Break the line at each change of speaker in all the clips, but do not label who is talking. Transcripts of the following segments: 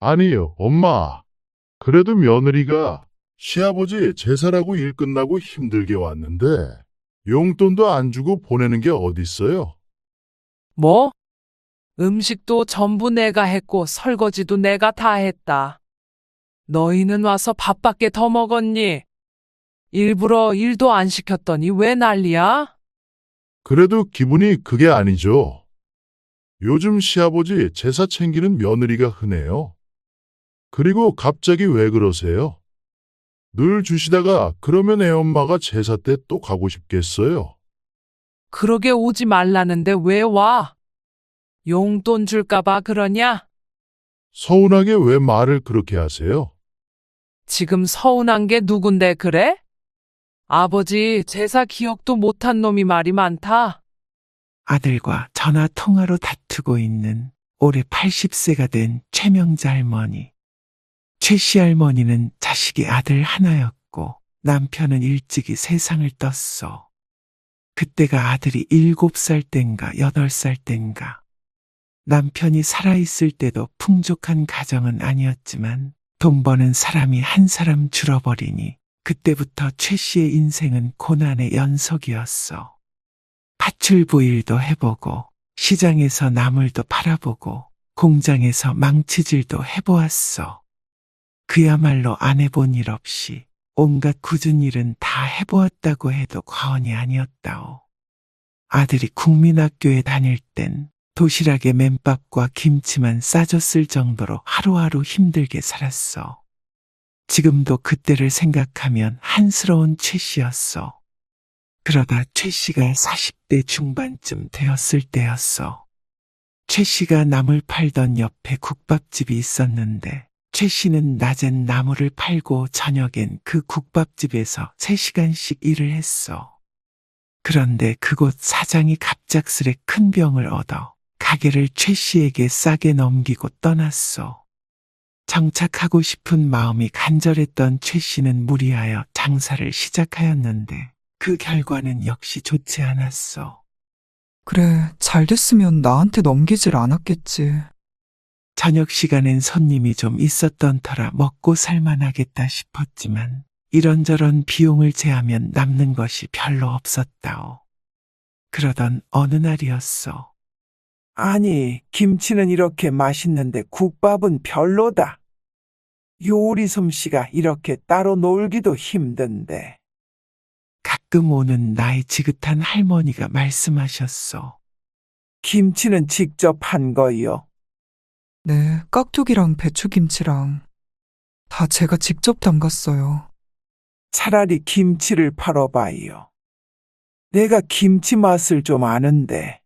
아니요, 엄마. 그래도 며느리가 시아버지 제사라고 일 끝나고 힘들게 왔는데 용돈도 안 주고 보내는 게 어딨어요?
뭐? 음식도 전부 내가 했고 설거지도 내가 다 했다. 너희는 와서 밥밖에 더 먹었니? 일부러 일도 안 시켰더니 왜 난리야?
그래도 기분이 그게 아니죠. 요즘 시아버지 제사 챙기는 며느리가 흔해요. 그리고 갑자기 왜 그러세요? 늘 주시다가 그러면 애엄마가 제사 때 또 가고 싶겠어요?
그러게 오지 말라는데 왜 와? 용돈 줄까봐 그러냐?
서운하게 왜 말을 그렇게 하세요?
지금 서운한 게 누군데 그래? 아버지 제사 기억도 못한 놈이 말이 많다.
아들과 전화 통화로 다투고 있는 올해 80세가 된 최명자 할머니. 최씨 할머니는 자식이 아들 하나였고 남편은 일찍이 세상을 떴어. 그때가 아들이 7살 땐가 8살 땐가. 남편이 살아있을 때도 풍족한 가정은 아니었지만 돈 버는 사람이 한 사람 줄어버리니 그때부터 최 씨의 인생은 고난의 연속이었어. 파출부일도 해보고 시장에서 나물도 팔아보고 공장에서 망치질도 해보았어. 그야말로 안 해본 일 없이 온갖 굳은 일은 다 해보았다고 해도 과언이 아니었다오. 아들이 국민학교에 다닐 땐 도시락에 맨밥과 김치만 싸줬을 정도로 하루하루 힘들게 살았어. 지금도 그때를 생각하면 한스러운 최 씨였어. 그러다 최 씨가 40대 중반쯤 되었을 때였어. 최 씨가 나물 팔던 옆에 국밥집이 있었는데 최 씨는 낮엔 나물을 팔고 저녁엔 그 국밥집에서 3시간씩 일을 했어. 그런데 그곳 사장이 갑작스레 큰 병을 얻어 가게를 최 씨에게 싸게 넘기고 떠났어. 정착하고 싶은 마음이 간절했던 최 씨는 무리하여 장사를 시작하였는데 그 결과는 역시 좋지 않았어.
그래, 잘 됐으면 나한테 넘기질 않았겠지.
저녁 시간엔 손님이 좀 있었던 터라 먹고 살만하겠다 싶었지만 이런저런 비용을 제하면 남는 것이 별로 없었다오. 그러던 어느 날이었어. 아니, 김치는 이렇게 맛있는데 국밥은 별로다. 요리 솜씨가 이렇게 따로 놀기도 힘든데. 가끔 오는 나이 지긋한 할머니가 말씀하셨어. 김치는 직접 한 거요.
네, 깍두기랑 배추김치랑 다 제가 직접 담갔어요.
차라리 김치를 팔아봐요. 내가 김치 맛을 좀 아는데.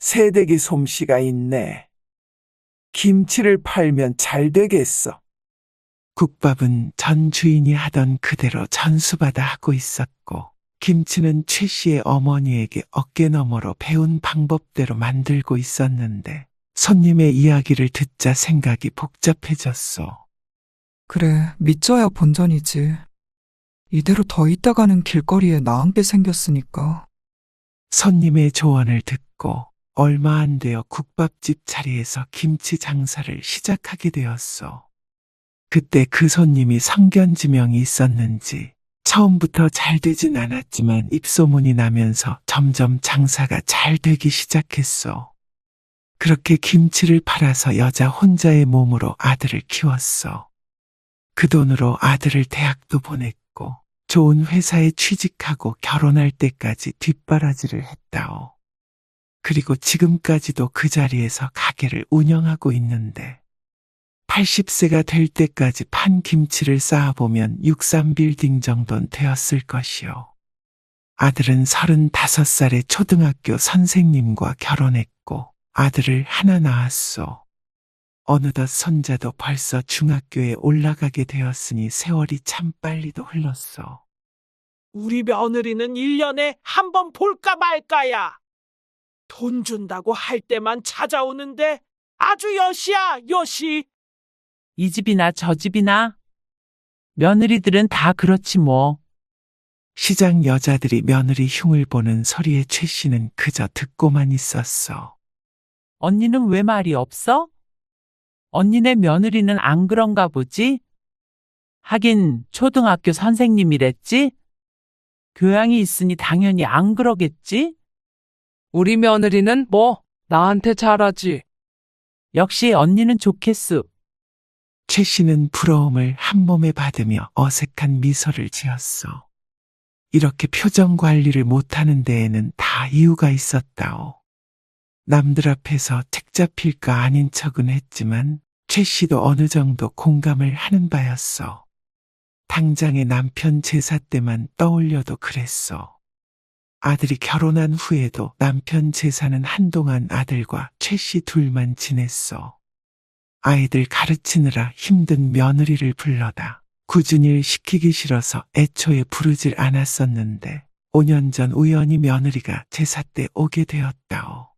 새댁이 솜씨가 있네. 김치를 팔면 잘 되겠어. 국밥은 전 주인이 하던 그대로 전수받아 하고 있었고, 김치는 최 씨의 어머니에게 어깨너머로 배운 방법대로 만들고 있었는데, 손님의 이야기를 듣자 생각이 복잡해졌어.
그래, 믿져야 본전이지. 이대로 더 있다가는 길거리에 나앉게 생겼으니까.
손님의 조언을 듣고 얼마 안 되어 국밥집 자리에서 김치 장사를 시작하게 되었어. 그때 그 손님이 성견지명이 있었는지 처음부터 잘 되진 않았지만 입소문이 나면서 점점 장사가 잘 되기 시작했어. 그렇게 김치를 팔아서 여자 혼자의 몸으로 아들을 키웠어. 그 돈으로 아들을 대학도 보냈고 좋은 회사에 취직하고 결혼할 때까지 뒷바라지를 했다오. 그리고 지금까지도 그 자리에서 가게를 운영하고 있는데 80세가 될 때까지 판 김치를 쌓아보면 63빌딩 정도는 되었을 것이요. 아들은 35살에 초등학교 선생님과 결혼했고 아들을 하나 낳았소. 어느덧 손자도 벌써 중학교에 올라가게 되었으니 세월이 참 빨리도 흘렀어.
우리 며느리는 1년에 한 번 볼까 말까야. 돈 준다고 할 때만 찾아오는데 아주 여시야, 여시.
이 집이나 저 집이나 며느리들은 다 그렇지 뭐.
시장 여자들이 며느리 흉을 보는 소리에 최 씨는 그저 듣고만 있었어.
언니는 왜 말이 없어?
언니네 며느리는 안 그런가 보지? 하긴 초등학교 선생님이랬지? 교양이 있으니 당연히 안 그러겠지?
우리 며느리는 뭐, 나한테 잘하지.
역시 언니는 좋겠수.
최 씨는 부러움을 한 몸에 받으며 어색한 미소를 지었어. 이렇게 표정 관리를 못하는 데에는 다 이유가 있었다오. 남들 앞에서 책 잡힐까 아닌 척은 했지만 최 씨도 어느 정도 공감을 하는 바였어. 당장의 남편 제사 때만 떠올려도 그랬어. 아들이 결혼한 후에도 남편 제사는 한동안 아들과 최 씨 둘만 지냈어. 아이들 가르치느라 힘든 며느리를 불러다 굳은 일 시키기 싫어서 애초에 부르질 않았었는데 5년 전 우연히 며느리가 제사 때 오게 되었다오.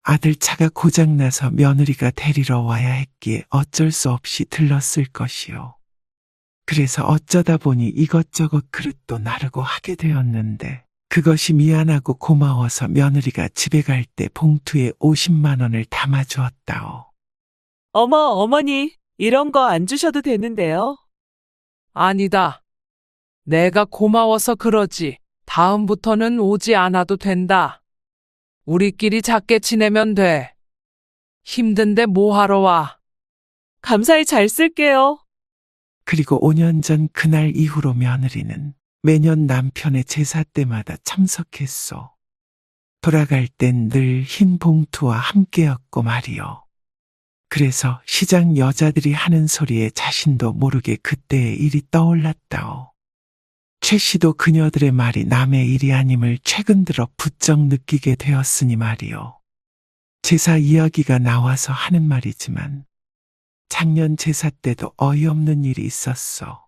아들 차가 고장나서 며느리가 데리러 와야 했기에 어쩔 수 없이 들렀을 것이오. 그래서 어쩌다 보니 이것저것 그릇도 나르고 하게 되었는데 그것이 미안하고 고마워서 며느리가 집에 갈 때 봉투에 50만 원을 담아주었다오.
어머니, 이런 거 안 주셔도 되는데요.
아니다. 내가 고마워서 그러지. 다음부터는 오지 않아도 된다. 우리끼리 작게 지내면 돼. 힘든데 뭐하러 와.
감사히 잘 쓸게요.
그리고 5년 전 그날 이후로 며느리는 매년 남편의 제사 때마다 참석했어. 돌아갈 땐 늘 흰 봉투와 함께였고 말이요. 그래서 시장 여자들이 하는 소리에 자신도 모르게 그때의 일이 떠올랐다오. 최 씨도 그녀들의 말이 남의 일이 아님을 최근 들어 부쩍 느끼게 되었으니 말이요. 제사 이야기가 나와서 하는 말이지만 작년 제사 때도 어이없는 일이 있었어.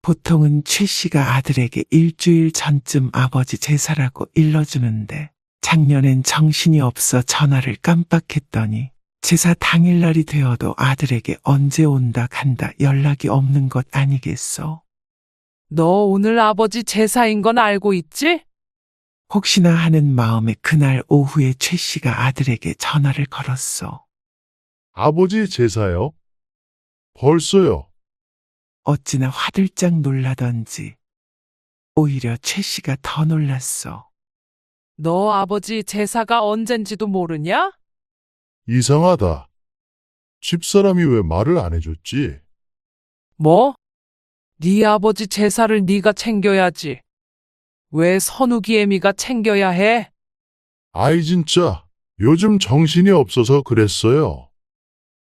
보통은 최 씨가 아들에게 일주일 전쯤 아버지 제사라고 일러주는데 작년엔 정신이 없어 전화를 깜빡했더니 제사 당일날이 되어도 아들에게 언제 온다 간다 연락이 없는 것 아니겠어?
너 오늘 아버지 제사인 건 알고 있지?
혹시나 하는 마음에 그날 오후에 최 씨가 아들에게 전화를 걸었어.
아버지 제사요? 벌써요?
어찌나 화들짝 놀라던지 오히려 최 씨가 더 놀랐어.
너 아버지 제사가 언젠지도 모르냐?
이상하다. 집사람이 왜 말을 안 해줬지?
뭐? 네 아버지 제사를 네가 챙겨야지. 왜 선욱이 애미가 챙겨야 해?
아이 진짜 요즘 정신이 없어서 그랬어요.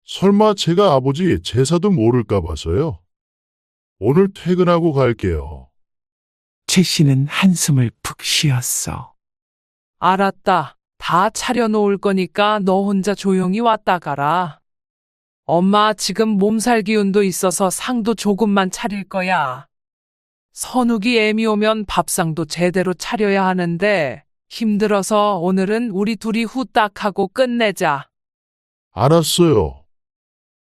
설마 제가 아버지 제사도 모를까 봐서요. 오늘 퇴근하고 갈게요.
최 씨는 한숨을 푹 쉬었어.
알았다. 다 차려놓을 거니까 너 혼자 조용히 왔다 가라. 엄마 지금 몸살 기운도 있어서 상도 조금만 차릴 거야. 선욱이 애미 오면 밥상도 제대로 차려야 하는데 힘들어서 오늘은 우리 둘이 후딱 하고 끝내자.
알았어요.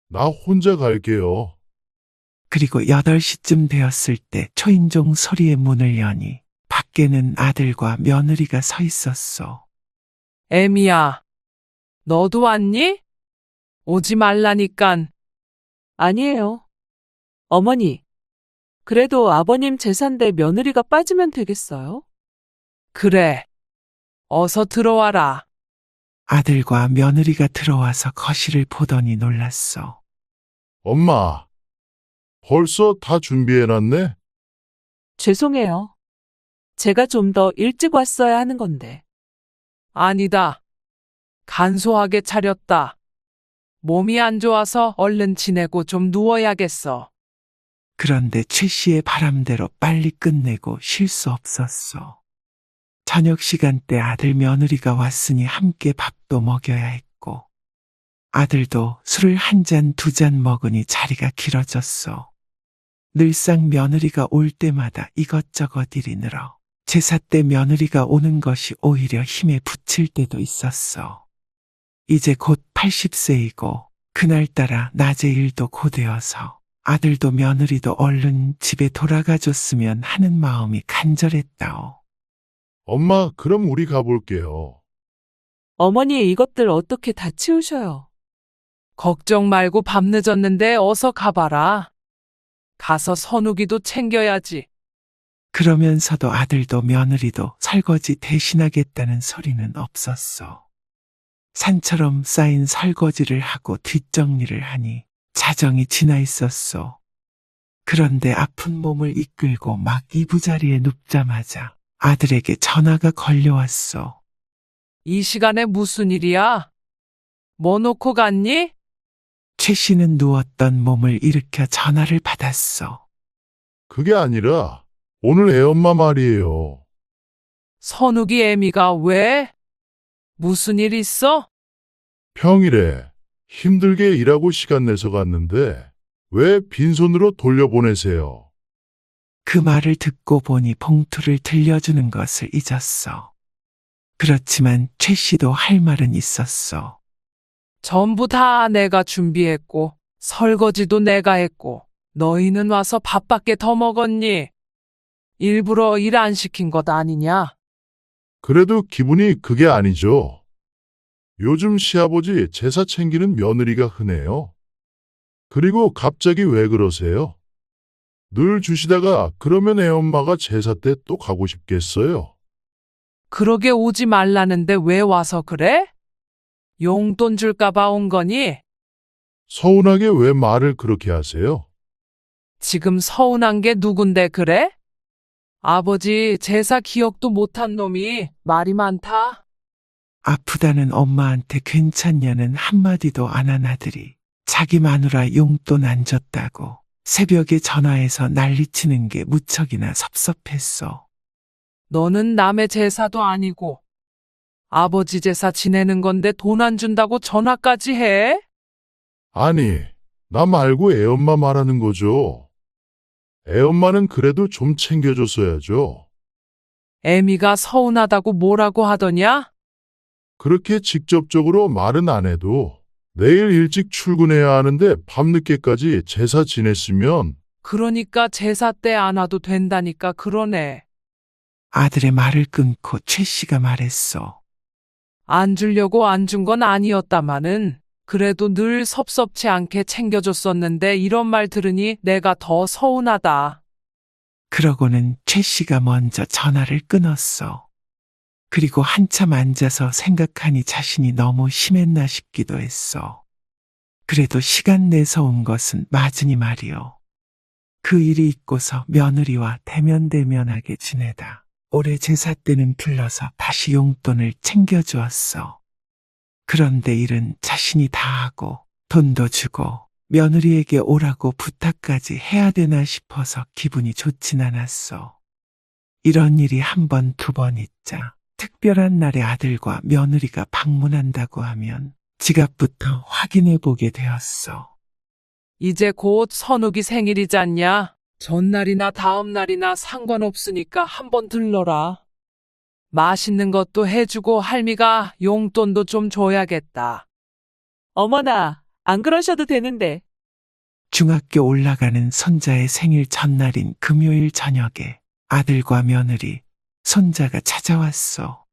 나 혼자 갈게요.
그리고 8시쯤 되었을 때 초인종 소리에 문을 여니 밖에는 아들과 며느리가 서 있었어.
애미야, 너도 왔니? 오지 말라니깐.
아니에요. 어머니, 그래도 아버님 제사인데 며느리가 빠지면 되겠어요?
그래. 어서 들어와라.
아들과 며느리가 들어와서 거실을 보더니 놀랐어.
엄마, 벌써 다 준비해놨네?
죄송해요. 제가 좀 더 일찍 왔어야 하는 건데.
아니다. 간소하게 차렸다. 몸이 안 좋아서 얼른 지내고 좀 누워야겠어.
그런데 최 씨의 바람대로 빨리 끝내고 쉴 수 없었어. 저녁 시간대 아들 며느리가 왔으니 함께 밥도 먹여야 했고 아들도 술을 한 잔, 두 잔 먹으니 자리가 길어졌어. 늘상 며느리가 올 때마다 이것저것 일이 늘어 제사 때 며느리가 오는 것이 오히려 힘에 부칠 때도 있었어. 이제 곧 80세이고 그날따라 낮에 일도 고되어서 아들도 며느리도 얼른 집에 돌아가줬으면 하는 마음이 간절했다오.
엄마, 그럼 우리 가볼게요.
어머니 이것들 어떻게 다 치우셔요?
걱정 말고 밤 늦었는데 어서 가봐라. 가서 선욱이도 챙겨야지.
그러면서도 아들도 며느리도 설거지 대신하겠다는 소리는 없었어. 산처럼 쌓인 설거지를 하고 뒷정리를 하니 자정이 지나 있었어. 그런데 아픈 몸을 이끌고 막 이부자리에 눕자마자 아들에게 전화가 걸려왔어.
이 시간에 무슨 일이야? 뭐 놓고 갔니?
최 씨는 누웠던 몸을 일으켜 전화를 받았어.
그게 아니라 오늘 애엄마 말이에요.
선욱이 애미가 왜? 무슨 일 있어?
평일에 힘들게 일하고 시간 내서 갔는데 왜 빈손으로 돌려보내세요?
그 말을 듣고 보니 봉투를 들려주는 것을 잊었어. 그렇지만 최 씨도 할 말은 있었어.
전부 다 내가 준비했고, 설거지도 내가 했고, 너희는 와서 밥밖에 더 먹었니? 일부러 일 안 시킨 것 아니냐?
그래도 기분이 그게 아니죠. 요즘 시아버지 제사 챙기는 며느리가 흔해요. 그리고 갑자기 왜 그러세요? 늘 주시다가 그러면 애엄마가 제사 때 또 가고 싶겠어요?
그러게 오지 말라는데 왜 와서 그래? 용돈 줄까봐 온 거니?
서운하게 왜 말을 그렇게 하세요?
지금 서운한 게 누군데 그래? 아버지 제사 기억도 못한 놈이 말이 많다.
아프다는 엄마한테 괜찮냐는 한마디도 안 한 아들이 자기 마누라 용돈 안 줬다고 새벽에 전화해서 난리치는 게 무척이나 섭섭했어.
너는 남의 제사도 아니고 아버지 제사 지내는 건데 돈 안 준다고 전화까지 해?
아니, 나 말고 애엄마 말하는 거죠. 애엄마는 그래도 좀 챙겨줬어야죠.
애미가 서운하다고 뭐라고 하더냐?
그렇게 직접적으로 말은 안 해도 내일 일찍 출근해야 하는데 밤늦게까지 제사 지냈으면
그러니까 제사 때 안 와도 된다니까 그러네.
아들의 말을 끊고 최 씨가 말했어.
안 주려고 안 준 건 아니었다마는 그래도 늘 섭섭치 않게 챙겨줬었는데 이런 말 들으니 내가 더 서운하다.
그러고는 최 씨가 먼저 전화를 끊었어. 그리고 한참 앉아서 생각하니 자신이 너무 심했나 싶기도 했어. 그래도 시간 내서 온 것은 맞으니 말이요. 그 일이 있고서 며느리와 대면대면하게 지내다 올해 제사 때는 불러서 다시 용돈을 챙겨주었어. 그런데 일은 자신이 다 하고 돈도 주고 며느리에게 오라고 부탁까지 해야 되나 싶어서 기분이 좋진 않았어. 이런 일이 한 번, 두 번 있자 특별한 날에 아들과 며느리가 방문한다고 하면 지갑부터 확인해 보게 되었어.
이제 곧 선욱이 생일이잖냐? 전날이나 다음 날이나 상관없으니까 한번 들러라. 맛있는 것도 해주고 할미가 용돈도 좀 줘야겠다.
어머나, 안 그러셔도 되는데.
중학교 올라가는 손자의 생일 전날인 금요일 저녁에 아들과 며느리, 손자가 찾아왔어.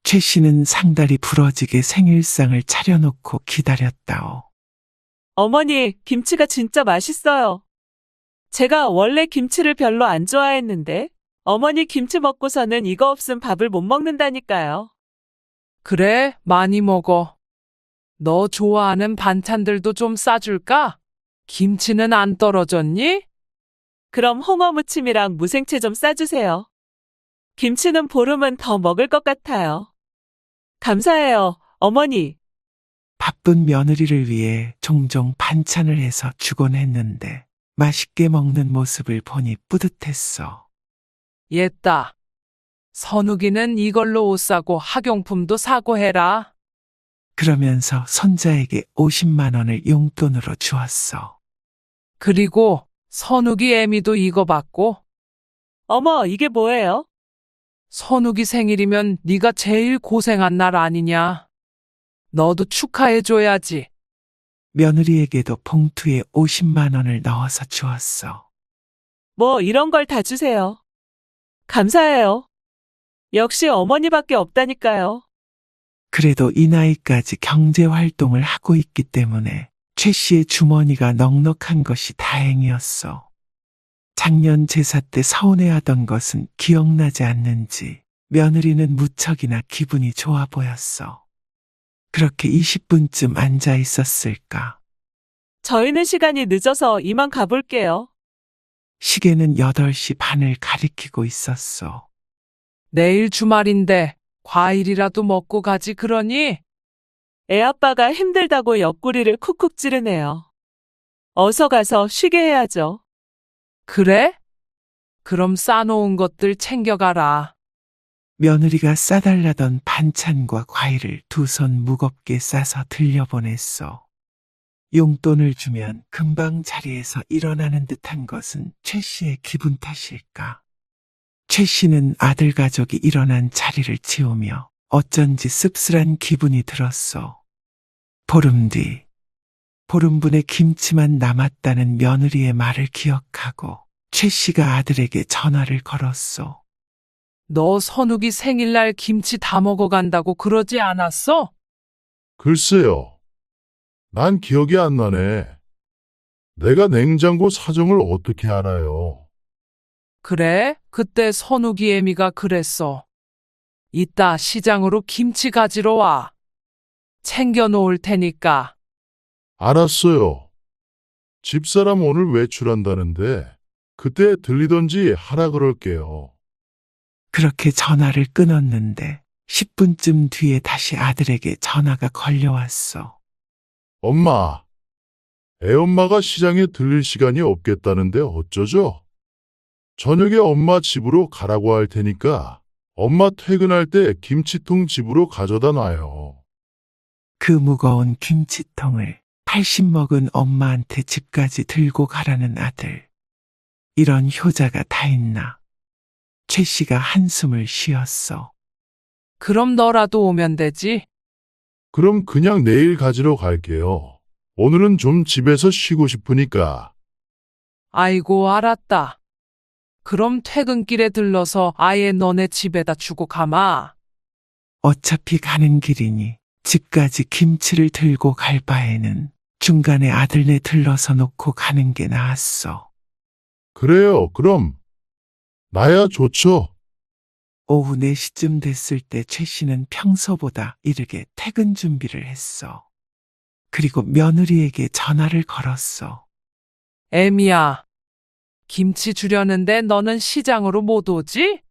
최 씨는 상다리 부러지게 생일상을 차려놓고 기다렸다오.
어머니, 김치가 진짜 맛있어요. 제가 원래 김치를 별로 안 좋아했는데, 어머니 김치 먹고서는 이거 없음 밥을 못 먹는다니까요.
그래, 많이 먹어. 너 좋아하는 반찬들도 좀 싸줄까? 김치는 안 떨어졌니?
그럼 홍어 무침이랑 무생채 좀 싸주세요. 김치는 보름은 더 먹을 것 같아요. 감사해요, 어머니.
바쁜 며느리를 위해 종종 반찬을 해서 주곤 했는데 맛있게 먹는 모습을 보니 뿌듯했어.
옛다. 선욱이는 이걸로 옷 사고 학용품도 사고 해라.
그러면서 손자에게 50만 원을 용돈으로 주었어.
그리고 선욱이 애미도 이거 받고
어머, 이게 뭐예요?
선욱이 생일이면 네가 제일 고생한 날 아니냐. 너도 축하해줘야지.
며느리에게도 봉투에 50만 원을 넣어서 주었어.
뭐 이런 걸 다 주세요. 감사해요. 역시 어머니밖에 없다니까요.
그래도 이 나이까지 경제 활동을 하고 있기 때문에 최 씨의 주머니가 넉넉한 것이 다행이었어. 작년 제사 때 서운해하던 것은 기억나지 않는지 며느리는 무척이나 기분이 좋아 보였어. 그렇게 20분쯤 앉아 있었을까.
저희는 시간이 늦어서 이만 가볼게요.
시계는 8시 반을 가리키고 있었어.
내일 주말인데 과일이라도 먹고 가지 그러니?
애아빠가 힘들다고 옆구리를 쿡쿡 찌르네요. 어서 가서 쉬게 해야죠.
그래? 그럼 싸놓은 것들 챙겨가라.
며느리가 싸달라던 반찬과 과일을 두 손 무겁게 싸서 들려보냈어. 용돈을 주면 금방 자리에서 일어나는 듯한 것은 최 씨의 기분 탓일까? 최 씨는 아들 가족이 일어난 자리를 치우며 어쩐지 씁쓸한 기분이 들었어. 보름 뒤, 보름분의 김치만 남았다는 며느리의 말을 기억하고 최 씨가 아들에게 전화를 걸었어.
너 선욱이 생일날 김치 다 먹어간다고 그러지 않았어?
글쎄요. 난 기억이 안 나네. 내가 냉장고 사정을 어떻게 알아요?
그래? 그때 선욱이 애미가 그랬어. 이따 시장으로 김치 가지러 와. 챙겨 놓을 테니까.
알았어요. 집사람 오늘 외출한다는데 그때 들리던지 하라 그럴게요.
그렇게 전화를 끊었는데 10분쯤 뒤에 다시 아들에게 전화가 걸려왔어.
엄마, 애엄마가 시장에 들릴 시간이 없겠다는데 어쩌죠? 저녁에 엄마 집으로 가라고 할 테니까 엄마 퇴근할 때 김치통 집으로 가져다 놔요.
그 무거운 김치통을 80 먹은 엄마한테 집까지 들고 가라는 아들. 이런 효자가 다 있나? 최 씨가 한숨을 쉬었어.
그럼 너라도 오면 되지.
그럼 그냥 내일 가지러 갈게요. 오늘은 좀 집에서 쉬고 싶으니까.
아이고, 알았다. 그럼 퇴근길에 들러서 아예 너네 집에다 주고 가마.
어차피 가는 길이니 집까지 김치를 들고 갈 바에는 중간에 아들네 들러서 놓고 가는 게 나았어.
그래요, 그럼. 나야 좋죠.
오후 4시쯤 됐을 때 최 씨는 평소보다 이르게 퇴근 준비를 했어. 그리고 며느리에게 전화를 걸었어.
애미야, 김치 주려는데 너는 시장으로 못 오지?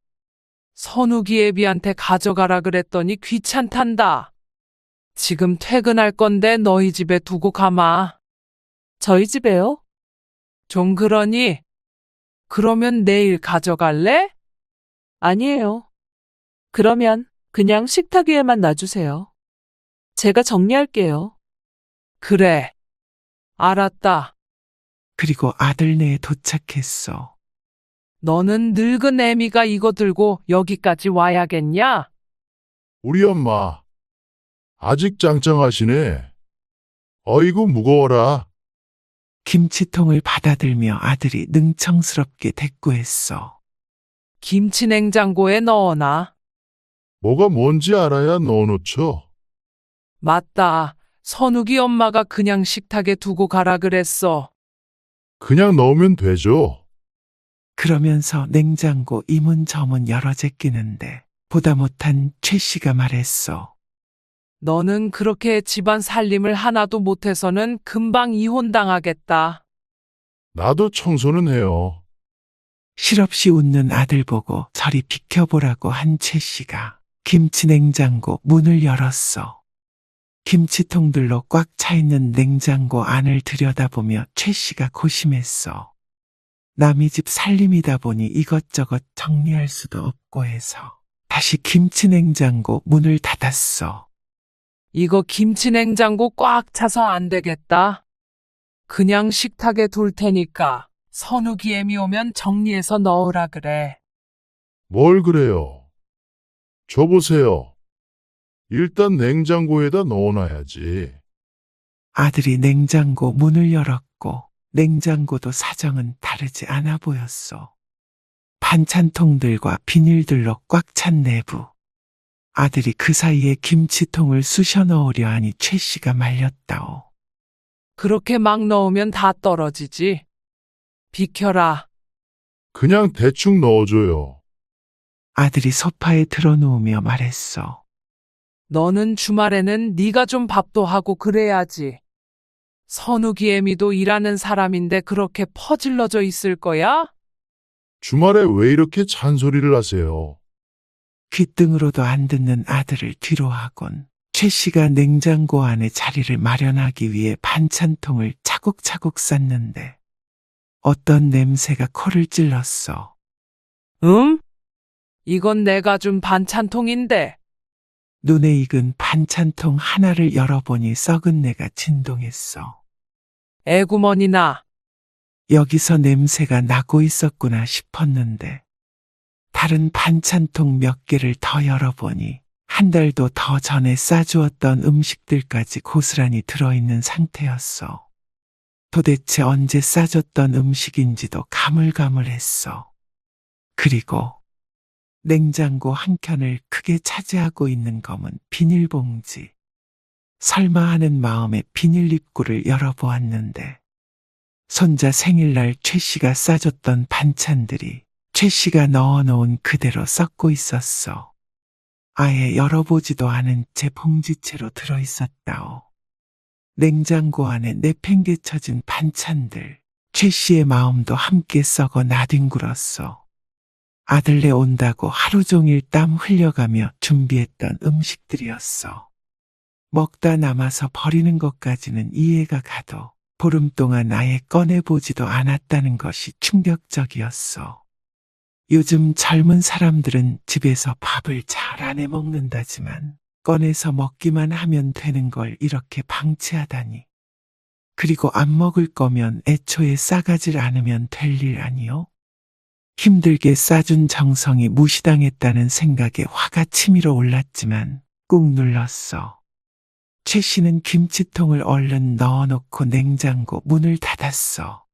선욱이 애비한테 가져가라 그랬더니 귀찮단다. 지금 퇴근할 건데 너희 집에 두고 가마.
저희 집에요?
좀 그러니? 그러면 내일 가져갈래?
아니에요. 그러면 그냥 식탁 위에만 놔주세요. 제가 정리할게요.
그래. 알았다.
그리고 아들네에 도착했어.
너는 늙은 애미가 이거 들고 여기까지 와야겠냐?
우리 엄마. 아직 짱짱하시네. 어이구 무거워라.
김치통을 받아들며 아들이 능청스럽게 대꾸했어.
김치 냉장고에 넣어놔.
뭐가 뭔지 알아야 넣어놓죠.
맞다. 선욱이 엄마가 그냥 식탁에 두고 가라 그랬어.
그냥 넣으면 되죠.
그러면서 냉장고 이문저문 여러 제끼는데 보다 못한 최 씨가 말했어.
너는 그렇게 집안 살림을 하나도 못해서는 금방 이혼당하겠다.
나도 청소는 해요.
실없이 웃는 아들 보고 저리 비켜보라고 한 최 씨가 김치 냉장고 문을 열었어. 김치통들로 꽉 차 있는 냉장고 안을 들여다보며 최 씨가 고심했어. 남의 집 살림이다 보니 이것저것 정리할 수도 없고 해서 다시 김치 냉장고 문을 닫았어.
이거 김치 냉장고 꽉 차서 안 되겠다. 그냥 식탁에 둘 테니까 선욱이 애미 오면 정리해서 넣으라 그래.
뭘 그래요? 줘 보세요. 일단 냉장고에다 넣어놔야지.
아들이 냉장고 문을 열었고 냉장고도 사정은 다르지 않아 보였어. 반찬통들과 비닐들로 꽉 찬 내부. 아들이 그 사이에 김치통을 쑤셔 넣으려 하니 최 씨가 말렸다오.
그렇게 막 넣으면 다 떨어지지. 비켜라.
그냥 대충 넣어줘요.
아들이 소파에 드러누우며 말했어.
너는 주말에는 네가 좀 밥도 하고 그래야지. 선욱이 애미도 일하는 사람인데 그렇게 퍼질러져 있을 거야?
주말에 왜 이렇게 잔소리를 하세요?
귓등으로도 안 듣는 아들을 뒤로 하곤 최 씨가 냉장고 안에 자리를 마련하기 위해 반찬통을 차곡차곡 쌌는데 어떤 냄새가 코를 찔렀어.
이건 내가 준 반찬통인데.
눈에 익은 반찬통 하나를 열어보니 썩은 내가 진동했어.
애구머니나.
여기서 냄새가 나고 있었구나 싶었는데 다른 반찬통 몇 개를 더 열어보니 한 달도 더 전에 싸주었던 음식들까지 고스란히 들어있는 상태였어. 도대체 언제 싸줬던 음식인지도 가물가물했어. 그리고 냉장고 한켠을 크게 차지하고 있는 검은 비닐봉지. 설마 하는 마음에 비닐 입구를 열어보았는데 손자 생일날 최 씨가 싸줬던 반찬들이 최 씨가 넣어놓은 그대로 썩고 있었어. 아예 열어보지도 않은 제 봉지채로 들어있었다오. 냉장고 안에 내팽개쳐진 반찬들, 최 씨의 마음도 함께 썩어 나뒹굴었어. 아들네 온다고 하루 종일 땀 흘려가며 준비했던 음식들이었어. 먹다 남아서 버리는 것까지는 이해가 가도 보름 동안 아예 꺼내보지도 않았다는 것이 충격적이었어. 요즘 젊은 사람들은 집에서 밥을 잘 안 해 먹는다지만 꺼내서 먹기만 하면 되는 걸 이렇게 방치하다니. 그리고 안 먹을 거면 애초에 싸가질 않으면 될 일 아니요? 힘들게 싸준 정성이 무시당했다는 생각에 화가 치밀어 올랐지만 꾹 눌렀어. 최 씨는 김치통을 얼른 넣어놓고 냉장고 문을 닫았어.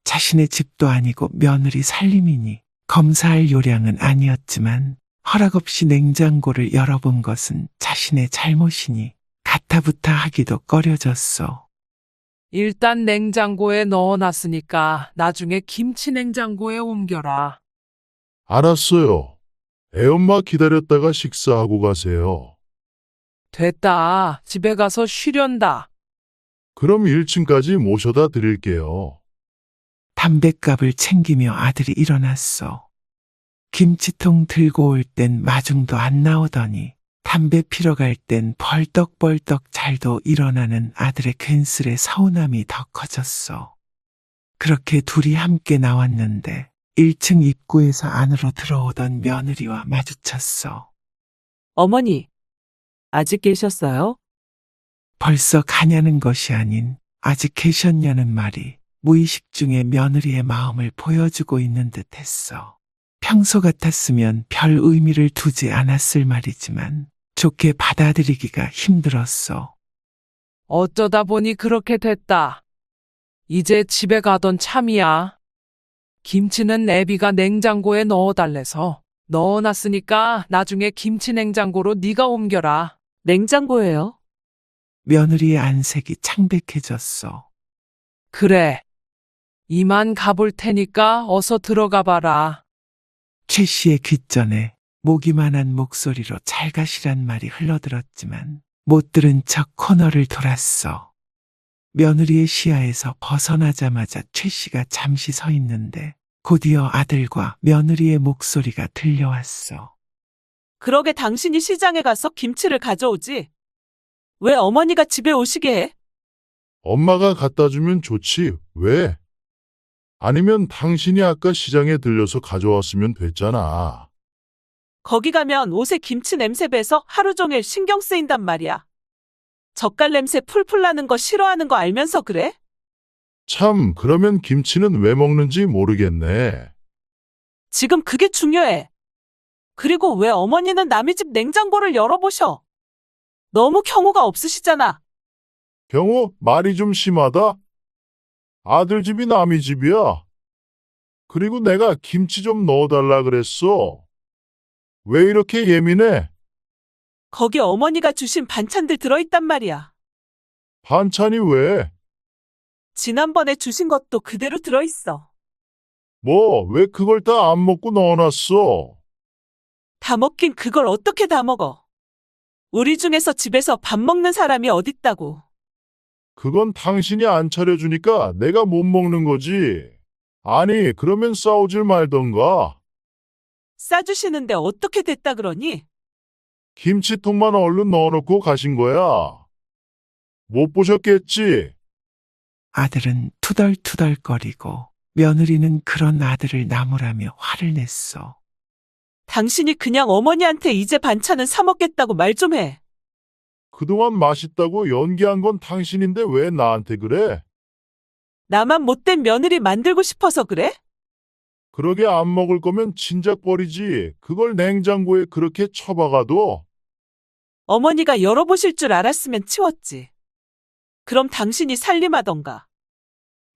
자신의 집도 아니고 며느리 살림이니 검사할 요량은 아니었지만 허락 없이 냉장고를 열어본 것은 자신의 잘못이니 가타부타 하기도 꺼려졌어.
일단 냉장고에 넣어놨으니까 나중에 김치 냉장고에 옮겨라.
알았어요. 애엄마 기다렸다가 식사하고 가세요.
됐다. 집에 가서 쉬련다.
그럼 1층까지 모셔다 드릴게요.
담뱃갑을 챙기며 아들이 일어났어. 김치통 들고 올 땐 마중도 안 나오더니 담배 피러 갈 땐 벌떡벌떡 잘도 일어나는 아들의 괜스레 서운함이 더 커졌어. 그렇게 둘이 함께 나왔는데 1층 입구에서 안으로 들어오던 며느리와 마주쳤어.
어머니, 아직 계셨어요?
벌써 가냐는 것이 아닌 아직 계셨냐는 말이 무의식 중에 며느리의 마음을 보여주고 있는 듯 했어. 평소 같았으면 별 의미를 두지 않았을 말이지만 좋게 받아들이기가 힘들었어.
어쩌다 보니 그렇게 됐다. 이제 집에 가던 참이야. 김치는 애비가 냉장고에 넣어달래서 넣어놨으니까 나중에 김치 냉장고로 네가 옮겨라.
냉장고예요?
며느리의 안색이 창백해졌어.
그래. 이만 가볼 테니까 어서 들어가 봐라.
최 씨의 귓전에 모기만한 목소리로 잘 가시란 말이 흘러들었지만 못 들은 척 코너를 돌았어. 며느리의 시야에서 벗어나자마자 최 씨가 잠시 서 있는데 곧이어 아들과 며느리의 목소리가 들려왔어.
그러게 당신이 시장에 가서 김치를 가져오지. 왜 어머니가 집에 오시게 해?
엄마가 갖다 주면 좋지. 왜? 아니면 당신이 아까 시장에 들려서 가져왔으면 됐잖아.
거기 가면 옷에 김치 냄새 배서 하루 종일 신경 쓰인단 말이야. 젓갈 냄새 풀풀 나는 거 싫어하는 거 알면서 그래?
참, 그러면 김치는 왜 먹는지 모르겠네.
지금 그게 중요해. 그리고 왜 어머니는 남의 집 냉장고를 열어보셔? 너무 경우가 없으시잖아.
경호, 말이 좀 심하다. 아들 집이 남의 집이야. 그리고 내가 김치 좀 넣어달라 그랬어. 왜 이렇게 예민해?
거기 어머니가 주신 반찬들 들어있단 말이야.
반찬이 왜?
지난번에 주신 것도 그대로 들어있어.
뭐, 왜 그걸 다 안 먹고 넣어놨어?
다 먹긴 그걸 어떻게 다 먹어? 우리 중에서 집에서 밥 먹는 사람이 어딨다고.
그건 당신이 안 차려주니까 내가 못 먹는 거지. 아니, 그러면 싸우질 말던가.
싸주시는데 어떻게 됐다 그러니?
김치통만 얼른 넣어놓고 가신 거야. 못 보셨겠지?
아들은 투덜투덜거리고 며느리는 그런 아들을 나무라며 화를 냈어.
당신이 그냥 어머니한테 이제 반찬은 사 먹겠다고 말 좀 해.
그동안 맛있다고 연기한 건 당신인데 왜 나한테 그래?
나만 못된 며느리 만들고 싶어서 그래?
그러게 안 먹을 거면 진작 버리지. 그걸 냉장고에 그렇게 처박아둬.
어머니가 열어보실 줄 알았으면 치웠지. 그럼 당신이 살림하던가.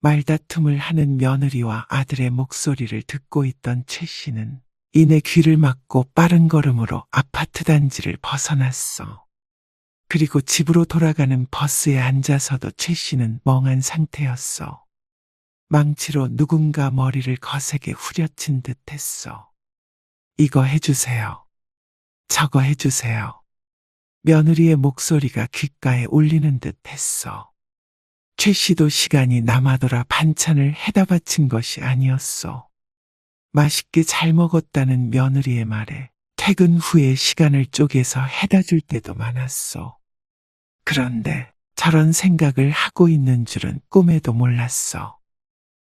말다툼을 하는 며느리와 아들의 목소리를 듣고 있던 최 씨는 이내 귀를 막고 빠른 걸음으로 아파트 단지를 벗어났어. 그리고 집으로 돌아가는 버스에 앉아서도 최 씨는 멍한 상태였어. 망치로 누군가 머리를 거세게 후려친 듯 했어. 이거 해주세요. 저거 해주세요. 며느리의 목소리가 귓가에 울리는 듯 했어. 최 씨도 시간이 남아돌아 반찬을 해다 바친 것이 아니었어. 맛있게 잘 먹었다는 며느리의 말에 퇴근 후에 시간을 쪼개서 해다 줄 때도 많았어. 그런데 저런 생각을 하고 있는 줄은 꿈에도 몰랐어.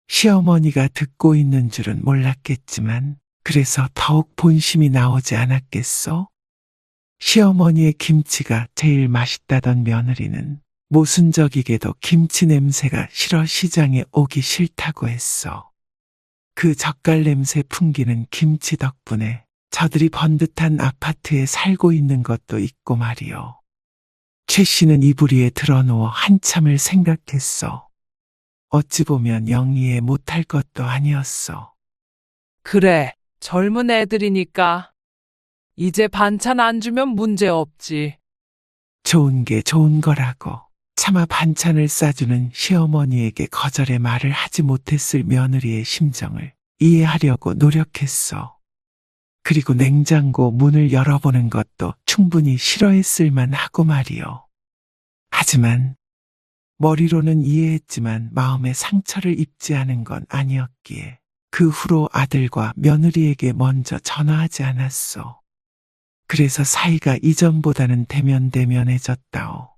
시어머니가 듣고 있는 줄은 몰랐겠지만 그래서 더욱 본심이 나오지 않았겠어? 시어머니의 김치가 제일 맛있다던 며느리는 모순적이게도 김치 냄새가 싫어 시장에 오기 싫다고 했어. 그 젓갈 냄새 풍기는 김치 덕분에 저들이 번듯한 아파트에 살고 있는 것도 있고 말이요. 최 씨는 이불 위에 드러누워 한참을 생각했어. 어찌 보면 영이해 못할 것도 아니었어.
그래, 젊은 애들이니까. 이제 반찬 안 주면 문제 없지.
좋은 게 좋은 거라고. 차마 반찬을 싸주는 시어머니에게 거절의 말을 하지 못했을 며느리의 심정을 이해하려고 노력했어. 그리고 냉장고 문을 열어보는 것도 충분히 싫어했을 만하고 말이요. 하지만 머리로는 이해했지만 마음에 상처를 입지 않은 건 아니었기에 그 후로 아들과 며느리에게 먼저 전화하지 않았어. 그래서 사이가 이전보다는 대면대면해졌다오.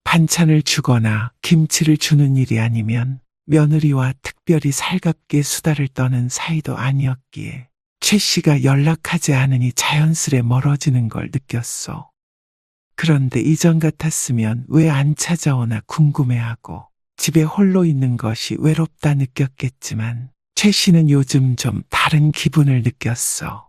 반찬을 주거나 김치를 주는 일이 아니면 며느리와 특별히 살갑게 수다를 떠는 사이도 아니었기에 최 씨가 연락하지 않으니 자연스레 멀어지는 걸 느꼈어. 그런데 이전 같았으면 왜 안 찾아오나 궁금해하고 집에 홀로 있는 것이 외롭다 느꼈겠지만 최 씨는 요즘 좀 다른 기분을 느꼈어.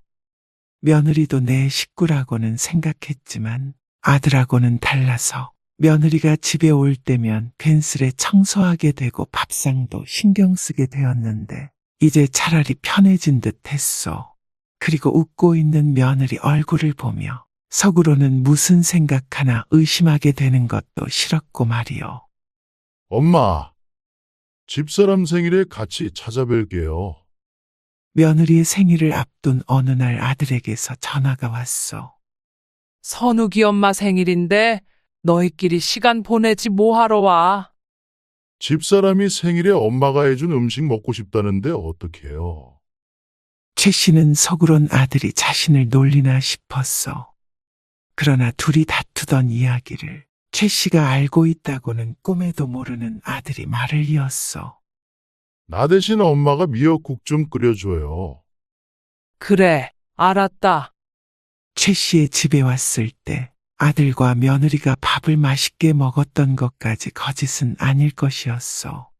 며느리도 내 식구라고는 생각했지만 아들하고는 달라서 며느리가 집에 올 때면 괜스레 청소하게 되고 밥상도 신경 쓰게 되었는데 이제 차라리 편해진 듯 했어. 그리고 웃고 있는 며느리 얼굴을 보며 속으로는 무슨 생각하나 의심하게 되는 것도 싫었고 말이요.
엄마, 집사람 생일에 같이 찾아뵐게요.
며느리의 생일을 앞둔 어느 날 아들에게서 전화가 왔어.
선욱이 엄마 생일인데 너희끼리 시간 보내지 뭐하러 와?
집사람이 생일에 엄마가 해준 음식 먹고 싶다는데 어떡해요?
최 씨는 속으론 아들이 자신을 놀리나 싶었어. 그러나 둘이 다투던 이야기를 최 씨가 알고 있다고는 꿈에도 모르는 아들이 말을 이었어.
나 대신 엄마가 미역국 좀 끓여줘요.
그래, 알았다.
최 씨의 집에 왔을 때 아들과 며느리가 밥을 맛있게 먹었던 것까지 거짓은 아닐 것이었어.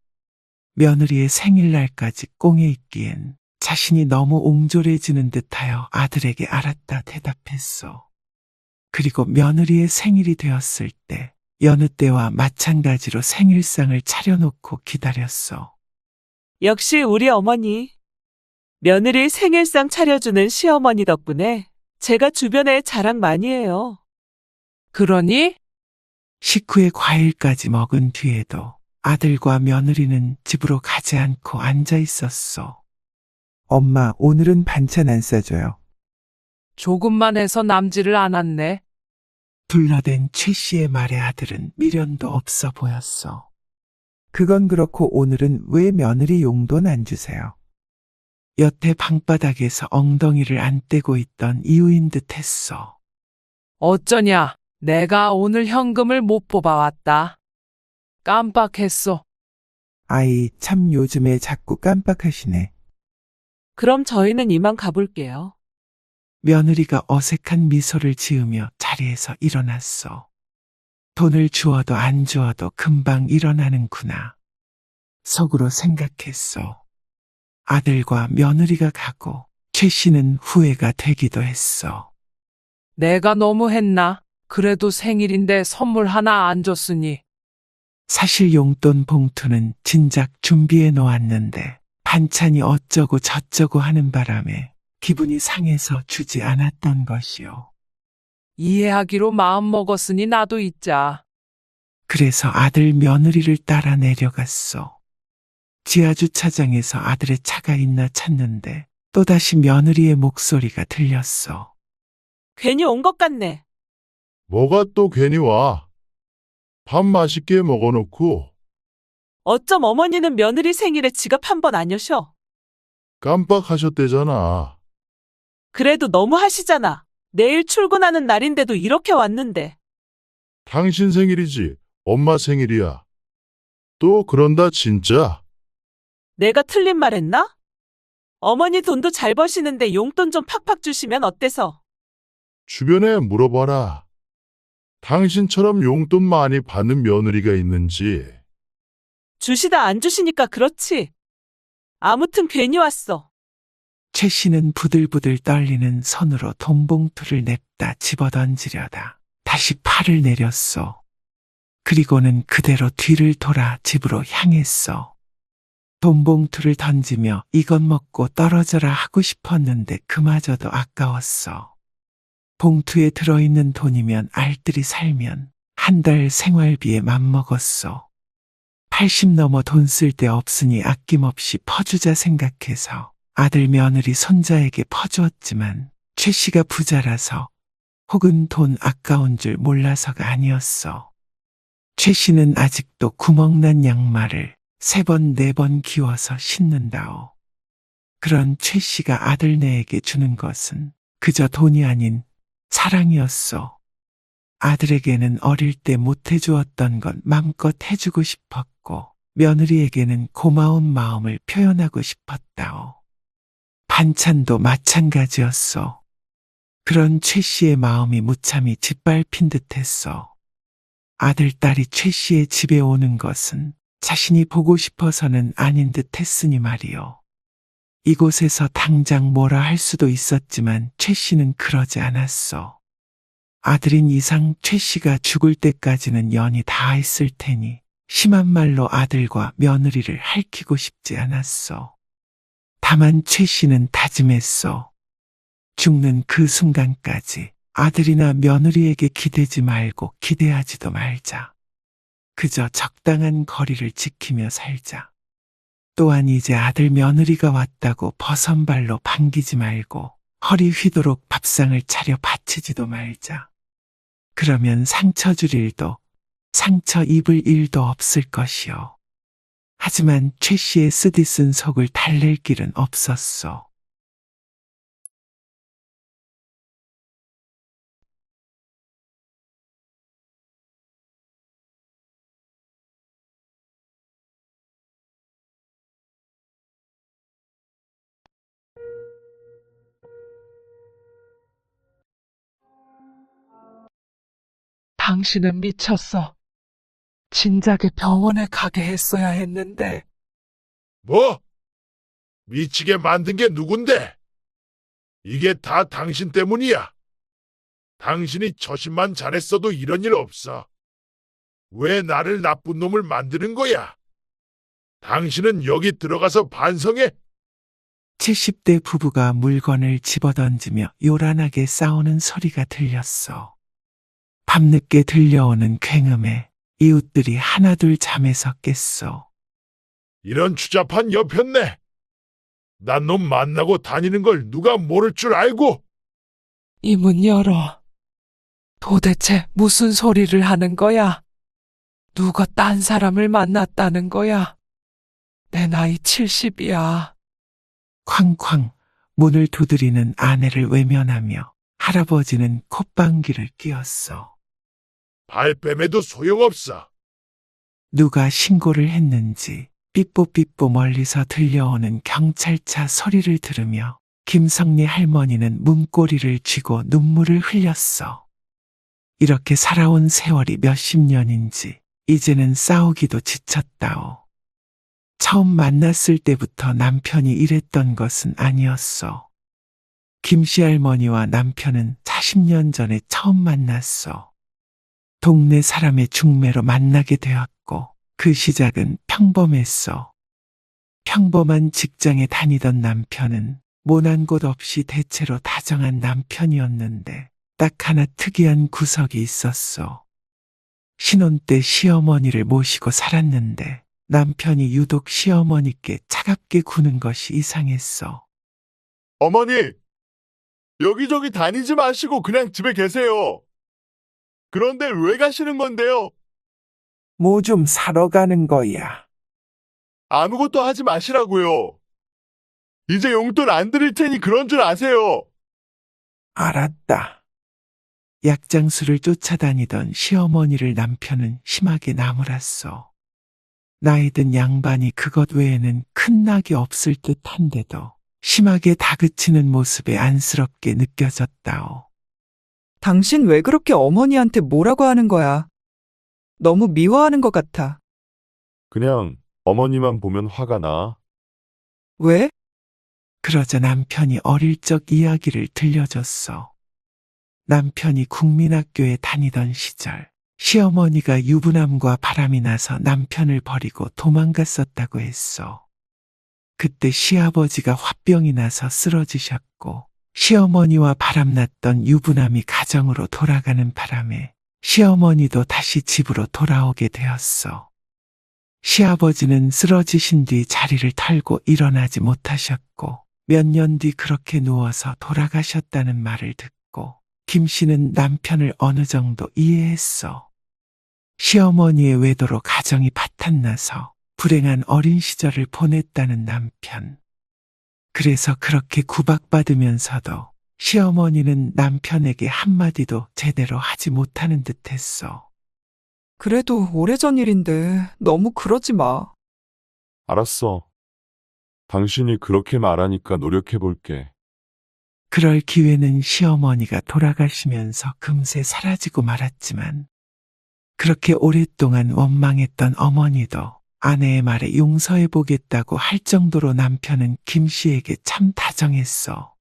며느리의 생일날까지 꽁에 있기엔 자신이 너무 옹졸해지는 듯하여 아들에게 알았다 대답했어. 그리고 며느리의 생일이 되었을 때 여느 때와 마찬가지로 생일상을 차려놓고 기다렸어.
역시 우리 어머니. 며느리 생일상 차려주는 시어머니 덕분에 제가 주변에 자랑 많이 해요.
그러니?
식후에 과일까지 먹은 뒤에도 아들과 며느리는 집으로 가지 않고 앉아 있었어.
엄마, 오늘은 반찬 안 싸줘요.
조금만 해서 남지를 않았네.
둘러댄 최 씨의 말에 아들은 미련도 없어 보였어.
그건 그렇고 오늘은 왜 며느리 용돈 안 주세요?
여태 방바닥에서 엉덩이를 안 떼고 있던 이유인 듯 했어.
어쩌냐? 내가 오늘 현금을 못 뽑아왔다. 깜빡했어.
아이, 참 요즘에 자꾸 깜빡하시네.
그럼 저희는 이만 가볼게요.
며느리가 어색한 미소를 지으며 자리에서 일어났어. 돈을 주어도 안 주어도 금방 일어나는구나. 속으로 생각했어. 아들과 며느리가 가고 최 씨는 후회가 되기도 했어.
내가 너무 했나? 그래도 생일인데 선물 하나 안 줬으니.
사실 용돈 봉투는 진작 준비해 놓았는데 반찬이 어쩌고 저쩌고 하는 바람에 기분이 상해서 주지 않았던 것이요.
이해하기로 마음먹었으니 나도 잊자.
그래서 아들 며느리를 따라 내려갔어. 지하주차장에서 아들의 차가 있나 찾는데 또다시 며느리의 목소리가 들렸어.
괜히 온 것 같네.
뭐가 또 괜히 와. 밥 맛있게 먹어놓고
어쩜 어머니는 며느리 생일에 지갑 한 번 안 여셔.
깜빡하셨대잖아.
그래도 너무 하시잖아. 내일 출근하는 날인데도 이렇게 왔는데.
당신 생일이지. 엄마 생일이야. 또 그런다 진짜.
내가 틀린 말 했나? 어머니 돈도 잘 버시는데 용돈 좀 팍팍 주시면 어때서?
주변에 물어봐라. 당신처럼 용돈 많이 받는 며느리가 있는지.
주시다 안 주시니까 그렇지. 아무튼 괜히 왔어.
최 씨는 부들부들 떨리는 손으로 돈봉투를 냅다 집어던지려다 다시 팔을 내렸어. 그리고는 그대로 뒤를 돌아 집으로 향했어. 돈봉투를 던지며 이것 먹고 떨어져라 하고 싶었는데 그마저도 아까웠어. 봉투에 들어있는 돈이면 알뜰히 살면 한 달 생활비에 맘먹었어. 80 넘어 돈 쓸 데 없으니 아낌없이 퍼주자 생각해서 아들 며느리 손자에게 퍼주었지만 최 씨가 부자라서 혹은 돈 아까운 줄 몰라서가 아니었어. 최 씨는 아직도 구멍난 양말을 3번, 4번 기워서 신는다오. 그런 최 씨가 아들네에게 주는 것은 그저 돈이 아닌 사랑이었어. 아들에게는 어릴 때 못해주었던 건 맘껏 해주고 싶었고 며느리에게는 고마운 마음을 표현하고 싶었다오. 반찬도 마찬가지였어. 그런 최 씨의 마음이 무참히 짓밟힌 듯했어. 아들, 딸이 최 씨의 집에 오는 것은 자신이 보고 싶어서는 아닌 듯 했으니 말이요. 이곳에서 당장 뭐라 할 수도 있었지만 최 씨는 그러지 않았어. 아들인 이상 최 씨가 죽을 때까지는 연이 다했을 테니 심한 말로 아들과 며느리를 핥히고 싶지 않았어. 다만 최 씨는 다짐했어. 죽는 그 순간까지 아들이나 며느리에게 기대지 말고 기대하지도 말자. 그저 적당한 거리를 지키며 살자. 또한 이제 아들 며느리가 왔다고 버선발로 반기지 말고 허리 휘도록 밥상을 차려 바치지도 말자. 그러면 상처 줄 일도 상처 입을 일도 없을 것이요. 하지만 최 씨의 쓰디쓴 속을 달랠 길은 없었어.
당신은 미쳤어. 진작에 병원에 가게 했어야 했는데.
뭐? 미치게 만든 게 누군데? 이게 다 당신 때문이야. 당신이 처신만 잘했어도 이런 일 없어. 왜 나를 나쁜 놈을 만드는 거야? 당신은 여기 들어가서 반성해.
70대 부부가 물건을 집어던지며 요란하게 싸우는 소리가 들렸어. 밤늦게 들려오는 굉음에 이웃들이 하나둘 잠에서 깼소.
이런 추잡한 여편네. 난 놈 만나고 다니는 걸 누가 모를 줄 알고.
이 문 열어. 도대체 무슨 소리를 하는 거야? 누가 딴 사람을 만났다는 거야? 내 나이 70이야.
쾅쾅 문을 두드리는 아내를 외면하며 할아버지는 콧방귀를 뀌었어.
발뺌에도 소용없어.
누가 신고를 했는지 삐뽀삐뽀 멀리서 들려오는 경찰차 소리를 들으며 김성리 할머니는 문고리를 쥐고 눈물을 흘렸어. 이렇게 살아온 세월이 몇십 년인지 이제는 싸우기도 지쳤다오. 처음 만났을 때부터 남편이 이랬던 것은 아니었어. 김씨 할머니와 남편은 40년 전에 처음 만났어. 동네 사람의 중매로 만나게 되었고 그 시작은 평범했어. 평범한 직장에 다니던 남편은 모난 곳 없이 대체로 다정한 남편이었는데 딱 하나 특이한 구석이 있었어. 신혼 때 시어머니를 모시고 살았는데 남편이 유독 시어머니께 차갑게 구는 것이 이상했어.
어머니, 여기저기 다니지 마시고 그냥 집에 계세요. 그런데 왜 가시는 건데요?
뭐 좀 사러 가는 거야.
아무것도 하지 마시라고요. 이제 용돈 안 드릴 테니 그런 줄 아세요.
알았다. 약장수를 쫓아다니던 시어머니를 남편은 심하게 나무랐어. 나이든 양반이 그것 외에는 큰 낙이 없을 듯한데도 심하게 다그치는 모습에 안쓰럽게 느껴졌다오.
당신 왜 그렇게 어머니한테 뭐라고 하는 거야? 너무 미워하는 것 같아.
그냥 어머니만 보면 화가 나.
왜?
그러자 남편이 어릴 적 이야기를 들려줬어. 남편이 국민학교에 다니던 시절 시어머니가 유부남과 바람이 나서 남편을 버리고 도망갔었다고 했어. 그때 시아버지가 화병이 나서 쓰러지셨고 시어머니와 바람났던 유부남이 가정으로 돌아가는 바람에 시어머니도 다시 집으로 돌아오게 되었어. 시아버지는 쓰러지신 뒤 자리를 털고 일어나지 못하셨고 몇 년 뒤 그렇게 누워서 돌아가셨다는 말을 듣고 김 씨는 남편을 어느 정도 이해했어. 시어머니의 외도로 가정이 파탄나서 불행한 어린 시절을 보냈다는 남편. 그래서 그렇게 구박받으면서도 시어머니는 남편에게 한마디도 제대로 하지 못하는 듯 했어.
그래도 오래전 일인데 너무 그러지 마.
알았어. 당신이 그렇게 말하니까 노력해볼게.
그럴 기회는 시어머니가 돌아가시면서 금세 사라지고 말았지만 그렇게 오랫동안 원망했던 어머니도 아내의 말에 용서해보겠다고 할 정도로 남편은 김 씨에게 참 다정했어.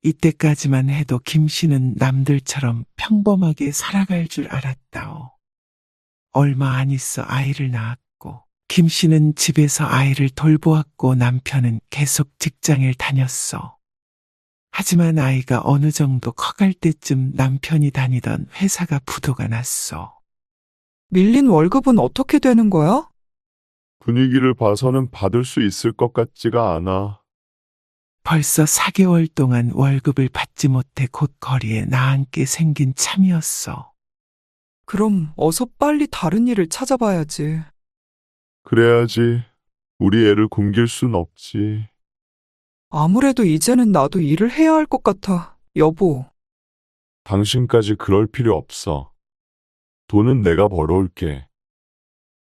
이때까지만 해도 김 씨는 남들처럼 평범하게 살아갈 줄 알았다오. 얼마 안 있어 아이를 낳았고 김 씨는 집에서 아이를 돌보았고 남편은 계속 직장을 다녔어. 하지만 아이가 어느 정도 커갈 때쯤 남편이 다니던 회사가 부도가 났어.
밀린 월급은 어떻게 되는 거야?
분위기를 봐서는 받을 수 있을 것 같지가 않아.
벌써 4개월 동안 월급을 받지 못해 곧 거리에 나앉게 생긴 참이었어.
그럼 어서 빨리 다른 일을 찾아봐야지.
그래야지. 우리 애를 굶길 순 없지.
아무래도 이제는 나도 일을 해야 할 것 같아, 여보.
당신까지 그럴 필요 없어. 돈은 내가 벌어올게.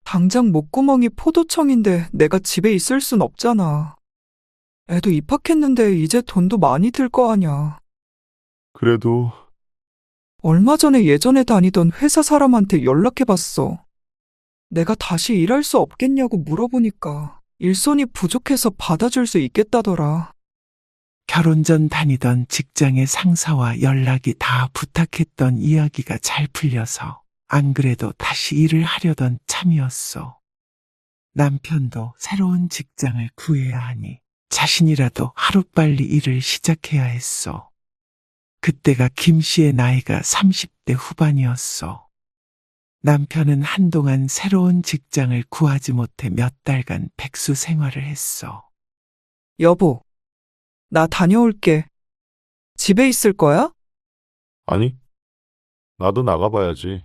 당장 목구멍이 포도청인데 내가 집에 있을 순 없잖아. 애도 입학했는데 이제 돈도 많이 들 거 아냐.
그래도
얼마 전에 예전에 다니던 회사 사람한테 연락해봤어. 내가 다시 일할 수 없겠냐고 물어보니까 일손이 부족해서 받아줄 수 있겠다더라.
결혼 전 다니던 직장의 상사와 연락이 다 부탁했던 이야기가 잘 풀려서 안 그래도 다시 일을 하려던 참이었어. 남편도 새로운 직장을 구해야 하니 자신이라도 하루빨리 일을 시작해야 했어. 그때가 김 씨의 나이가 30대 후반이었어. 남편은 한동안 새로운 직장을 구하지 못해 몇 달간 백수 생활을 했어.
여보, 나 다녀올게. 집에 있을 거야?
아니, 나도 나가봐야지.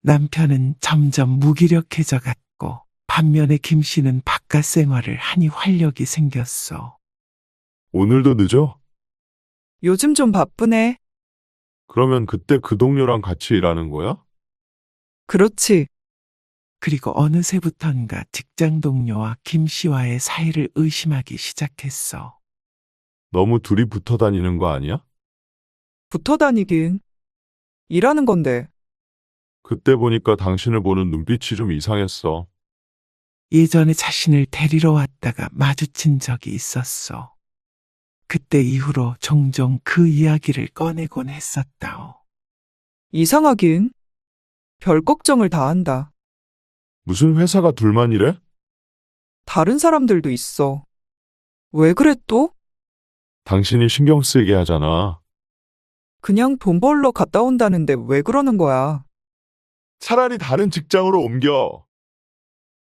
남편은 점점 무기력해져 갔고, 반면에 김 씨는 바깥 생활을 하니 활력이 생겼어.
오늘도 늦어?
요즘 좀 바쁘네.
그러면 그때 그 동료랑 같이 일하는 거야?
그렇지.
그리고 어느새부턴가 직장 동료와 김 씨와의 사이를 의심하기 시작했어.
너무 둘이 붙어 다니는 거 아니야?
붙어 다니긴. 일하는 건데.
그때 보니까 당신을 보는 눈빛이 좀 이상했어.
예전에 자신을 데리러 왔다가 마주친 적이 있었어. 그때 이후로 종종 그 이야기를 꺼내곤 했었다오.
이상하긴. 별 걱정을 다 한다.
무슨 회사가 둘만 이래?
다른 사람들도 있어. 왜 그래 또?
당신이 신경 쓰이게 하잖아.
그냥 돈 벌러 갔다 온다는데 왜 그러는 거야?
차라리 다른 직장으로 옮겨.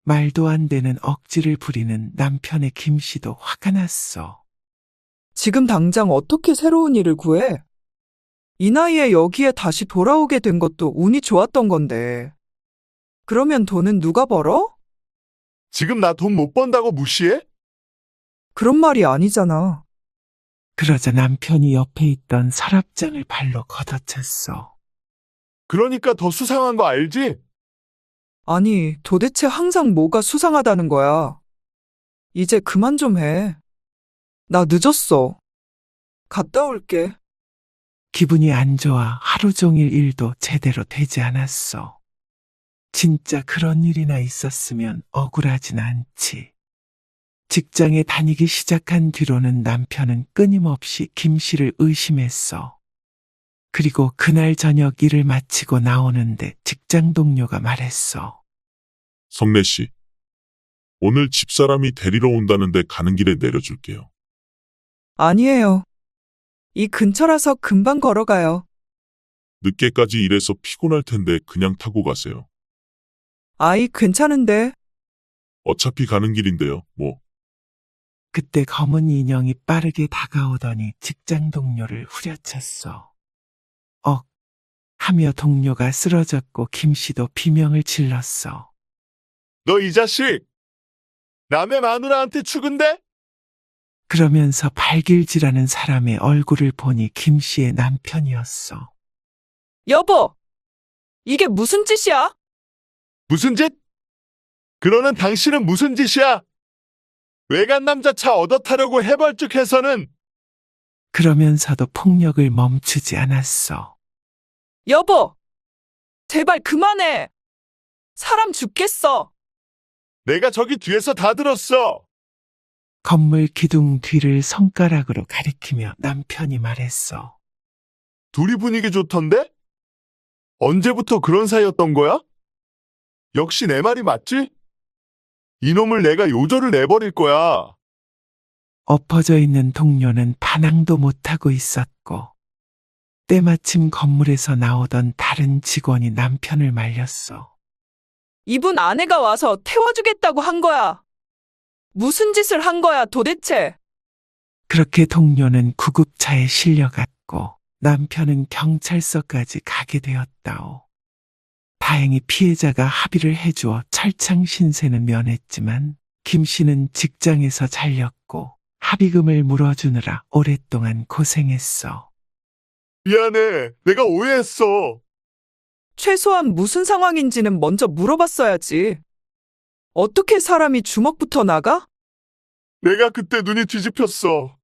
말도 안 되는 억지를 부리는 남편의 김 씨도 화가 났어.
지금 당장 어떻게 새로운 일을 구해? 이 나이에 여기에 다시 돌아오게 된 것도 운이 좋았던 건데. 그러면 돈은 누가 벌어?
지금 나 돈 못 번다고 무시해?
그런 말이 아니잖아.
그러자 남편이 옆에 있던 서랍장을 발로 걷어찼어.
그러니까 더 수상한 거 알지?
아니, 도대체 항상 뭐가 수상하다는 거야. 이제 그만 좀 해. 나 늦었어. 갔다 올게.
기분이 안 좋아 하루 종일 일도 제대로 되지 않았어. 진짜 그런 일이나 있었으면 억울하진 않지. 직장에 다니기 시작한 뒤로는 남편은 끊임없이 김 씨를 의심했어. 그리고 그날 저녁 일을 마치고 나오는데 직장 동료가 말했어.
성래 씨, 오늘 집사람이 데리러 온다는데 가는 길에 내려줄게요.
아니에요. 이 근처라서 금방 걸어가요.
늦게까지 일해서 피곤할 텐데 그냥 타고 가세요.
아이, 괜찮은데.
어차피 가는 길인데요, 뭐.
그때 검은 인형이 빠르게 다가오더니 직장 동료를 후려쳤어. 억! 하며 동료가 쓰러졌고 김 씨도 비명을 질렀어.
너 이 자식! 남의 마누라한테 죽은데?
그러면서 발길질하는 사람의 얼굴을 보니 김 씨의 남편이었어.
여보! 이게 무슨 짓이야?
무슨 짓? 그러는 당신은 무슨 짓이야? 외간 남자 차 얻어 타려고 해벌쭉해서는.
그러면서도 폭력을 멈추지 않았어.
여보! 제발 그만해! 사람 죽겠어!
내가 저기 뒤에서 다 들었어.
건물 기둥 뒤를 손가락으로 가리키며 남편이 말했어.
둘이 분위기 좋던데? 언제부터 그런 사이였던 거야? 역시 내 말이 맞지? 이놈을 내가 요절을 내버릴 거야.
엎어져 있는 동료는 반항도 못하고 있었고, 때마침 건물에서 나오던 다른 직원이 남편을 말렸어.
이분 아내가 와서 태워주겠다고 한 거야. 무슨 짓을 한 거야 도대체?
그렇게 동료는 구급차에 실려갔고 남편은 경찰서까지 가게 되었다오. 다행히 피해자가 합의를 해주어 철창 신세는 면했지만 김 씨는 직장에서 잘렸고 합의금을 물어주느라 오랫동안 고생했어.
미안해. 내가 오해했어.
최소한 무슨 상황인지는 먼저 물어봤어야지. 어떻게 사람이 주먹부터 나가?
내가 그때 눈이 뒤집혔어.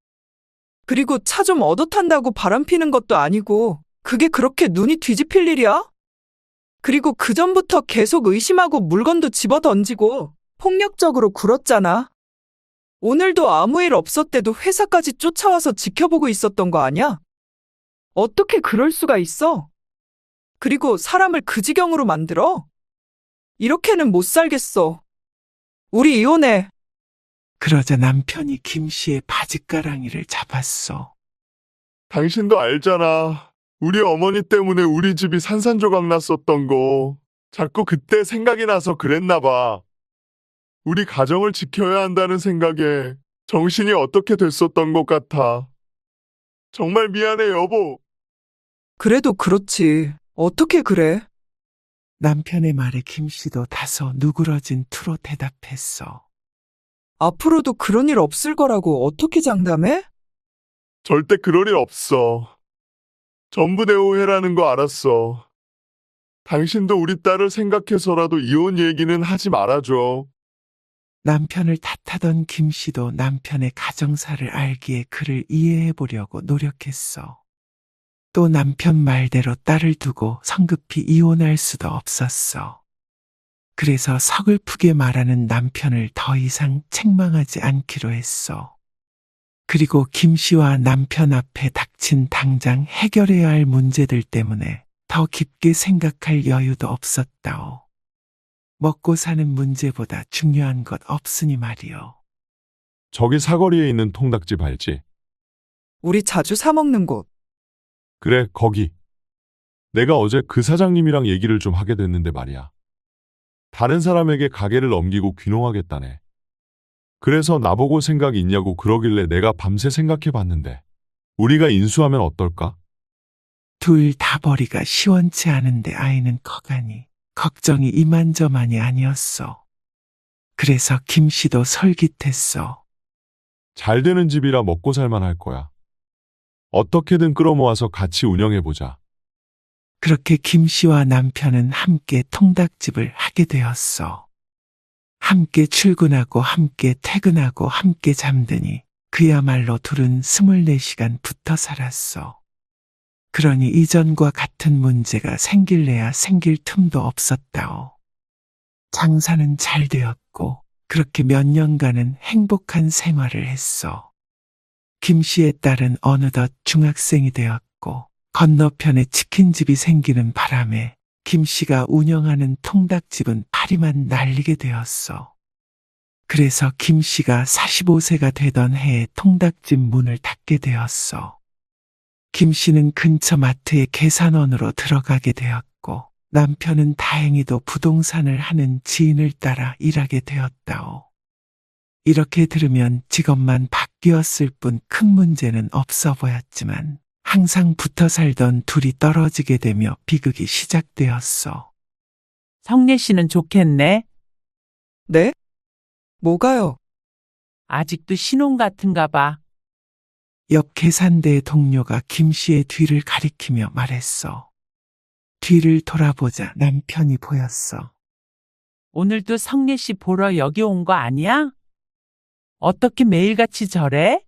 그리고 차 좀 얻어 탄다고 바람피는 것도 아니고 그게 그렇게 눈이 뒤집힐 일이야? 그리고 그전부터 계속 의심하고 물건도 집어 던지고 폭력적으로 굴었잖아. 오늘도 아무 일 없었대도 회사까지 쫓아와서 지켜보고 있었던 거 아니야? 어떻게 그럴 수가 있어? 그리고 사람을 그 지경으로 만들어? 이렇게는 못 살겠어. 우리 이혼해.
그러자 남편이 김 씨의 바지가랑이를 잡았어.
당신도 알잖아. 우리 어머니 때문에 우리 집이 산산조각 났었던 거. 자꾸 그때 생각이 나서 그랬나 봐. 우리 가정을 지켜야 한다는 생각에 정신이 어떻게 됐었던 것 같아. 정말 미안해, 여보.
그래도 그렇지. 어떻게 그래?
남편의 말에 김 씨도 다소 누그러진 투로 대답했어.
앞으로도 그런 일 없을 거라고 어떻게 장담해?
절대 그럴 일 없어. 전부 내 오해라는 거 알았어. 당신도 우리 딸을 생각해서라도 이혼 얘기는 하지 말아줘.
남편을 탓하던 김 씨도 남편의 가정사를 알기에 그를 이해해 보려고 노력했어. 또 남편 말대로 딸을 두고 성급히 이혼할 수도 없었어. 그래서 서글프게 말하는 남편을 더 이상 책망하지 않기로 했어. 그리고 김 씨와 남편 앞에 닥친 당장 해결해야 할 문제들 때문에 더 깊게 생각할 여유도 없었다오. 먹고 사는 문제보다 중요한 것 없으니 말이오.
저기 사거리에 있는 통닭집 알지?
우리 자주 사 먹는 곳.
그래, 거기. 내가 어제 그 사장님이랑 얘기를 좀 하게 됐는데 말이야. 다른 사람에게 가게를 넘기고 귀농하겠다네. 그래서 나보고 생각 있냐고 그러길래 내가 밤새 생각해 봤는데 우리가 인수하면 어떨까?
둘 다 벌이가 시원치 않은데 아이는 커가니 걱정이 이만저만이 아니었어. 그래서 김 씨도 솔깃했어.
잘 되는 집이라 먹고 살만 할 거야. 어떻게든 끌어모아서 같이 운영해보자.
그렇게 김 씨와 남편은 함께 통닭집을 하게 되었어. 함께 출근하고 함께 퇴근하고 함께 잠드니 그야말로 둘은 24시간 붙어 살았어. 그러니 이전과 같은 문제가 생길래야 생길 틈도 없었다오. 장사는 잘 되었고 그렇게 몇 년간은 행복한 생활을 했어. 김 씨의 딸은 어느덧 중학생이 되었고 건너편에 치킨집이 생기는 바람에 김 씨가 운영하는 통닭집은 파리만 날리게 되었어. 그래서 김 씨가 45세가 되던 해에 통닭집 문을 닫게 되었어. 김 씨는 근처 마트에 계산원으로 들어가게 되었고 남편은 다행히도 부동산을 하는 지인을 따라 일하게 되었다오. 이렇게 들으면 직업만 바뀌었을 뿐 큰 문제는 없어 보였지만 항상 붙어 살던 둘이 떨어지게 되며 비극이 시작되었어.
성례 씨는 좋겠네.
네? 뭐가요?
아직도 신혼 같은가 봐.
옆 계산대의 동료가 김 씨의 뒤를 가리키며 말했어. 뒤를 돌아보자 남편이 보였어.
오늘도 성례 씨 보러 여기 온 거 아니야? 어떻게 매일같이 저래?